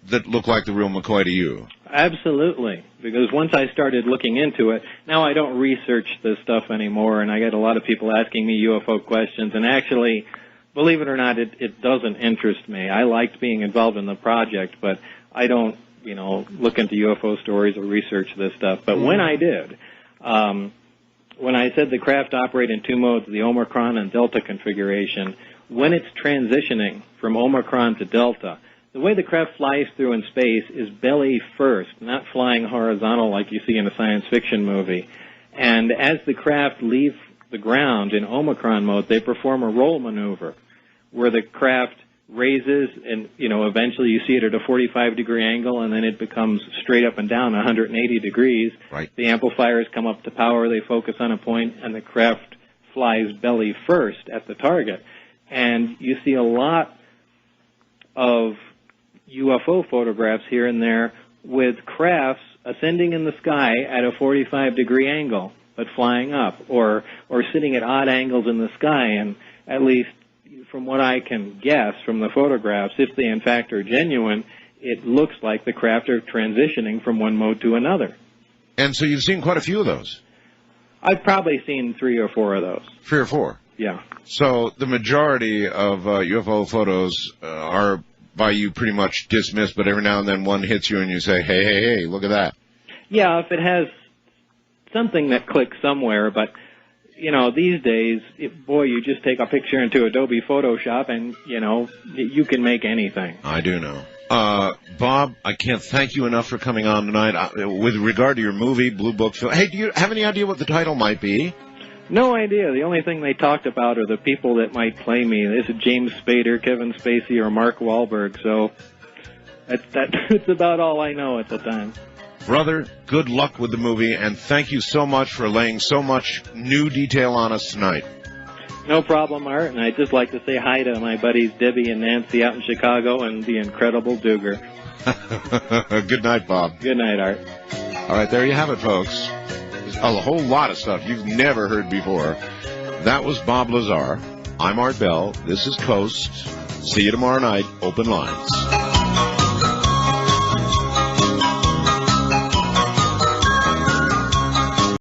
[SPEAKER 1] that look like the real McCoy to you?
[SPEAKER 2] Absolutely, because once I started looking into it, now I don't research this stuff anymore, and I get a lot of people asking me UFO questions, and actually, believe it or not, it doesn't interest me. I liked being involved in the project, but I don't, you know, look into UFO stories or research this stuff. But when I did, when I said the craft operate in two modes, the Omicron and Delta configuration, when it's transitioning from Omicron to Delta, the way the craft flies through in space is belly first, not flying horizontal like you see in a science fiction movie. And as the craft leave the ground in Omicron mode, they perform a roll maneuver where the craft raises and, you know, eventually you see it at a 45-degree angle, and then it becomes straight up and down 180 degrees.
[SPEAKER 1] Right.
[SPEAKER 2] The amplifiers come up to power, they focus on a point, and the craft flies belly first at the target. And you see a lot of UFO photographs here and there with crafts ascending in the sky at a 45-degree angle, but flying up, or sitting at odd angles in the sky. And at least from what I can guess from the photographs, if they in fact are genuine, it looks like the craft are transitioning from one mode to another.
[SPEAKER 1] And so you've seen quite a few of those?
[SPEAKER 2] I've probably seen 3 or 4 of those.
[SPEAKER 1] 3 or 4?
[SPEAKER 2] Yeah.
[SPEAKER 1] So the majority of UFO photos are by you pretty much dismissed, but every now and then one hits you and you say, hey, look at that.
[SPEAKER 2] Yeah, if it has something that clicks somewhere, but, you know, these days, you just take a picture into Adobe Photoshop and, you know, you can make anything.
[SPEAKER 1] I do know. Bob, I can't thank you enough for coming on tonight. With regard to your movie, Blue Book film, hey, do you have any idea what the title might be?
[SPEAKER 2] No idea. The only thing they talked about are the people that might play me. Is it James Spader, Kevin Spacey, or Mark Wahlberg? So that's about all I know at the time.
[SPEAKER 1] Brother, good luck with the movie, and thank you so much for laying so much new detail on us tonight.
[SPEAKER 2] No problem, Art, and I'd just like to say hi to my buddies Debbie and Nancy out in Chicago and the incredible Duger.
[SPEAKER 1] Good night, Bob.
[SPEAKER 2] Good night, Art.
[SPEAKER 1] All right, there you have it, folks. A whole lot of stuff you've never heard before. That was Bob Lazar. I'm Art Bell. This is Coast. See you tomorrow night. Open lines.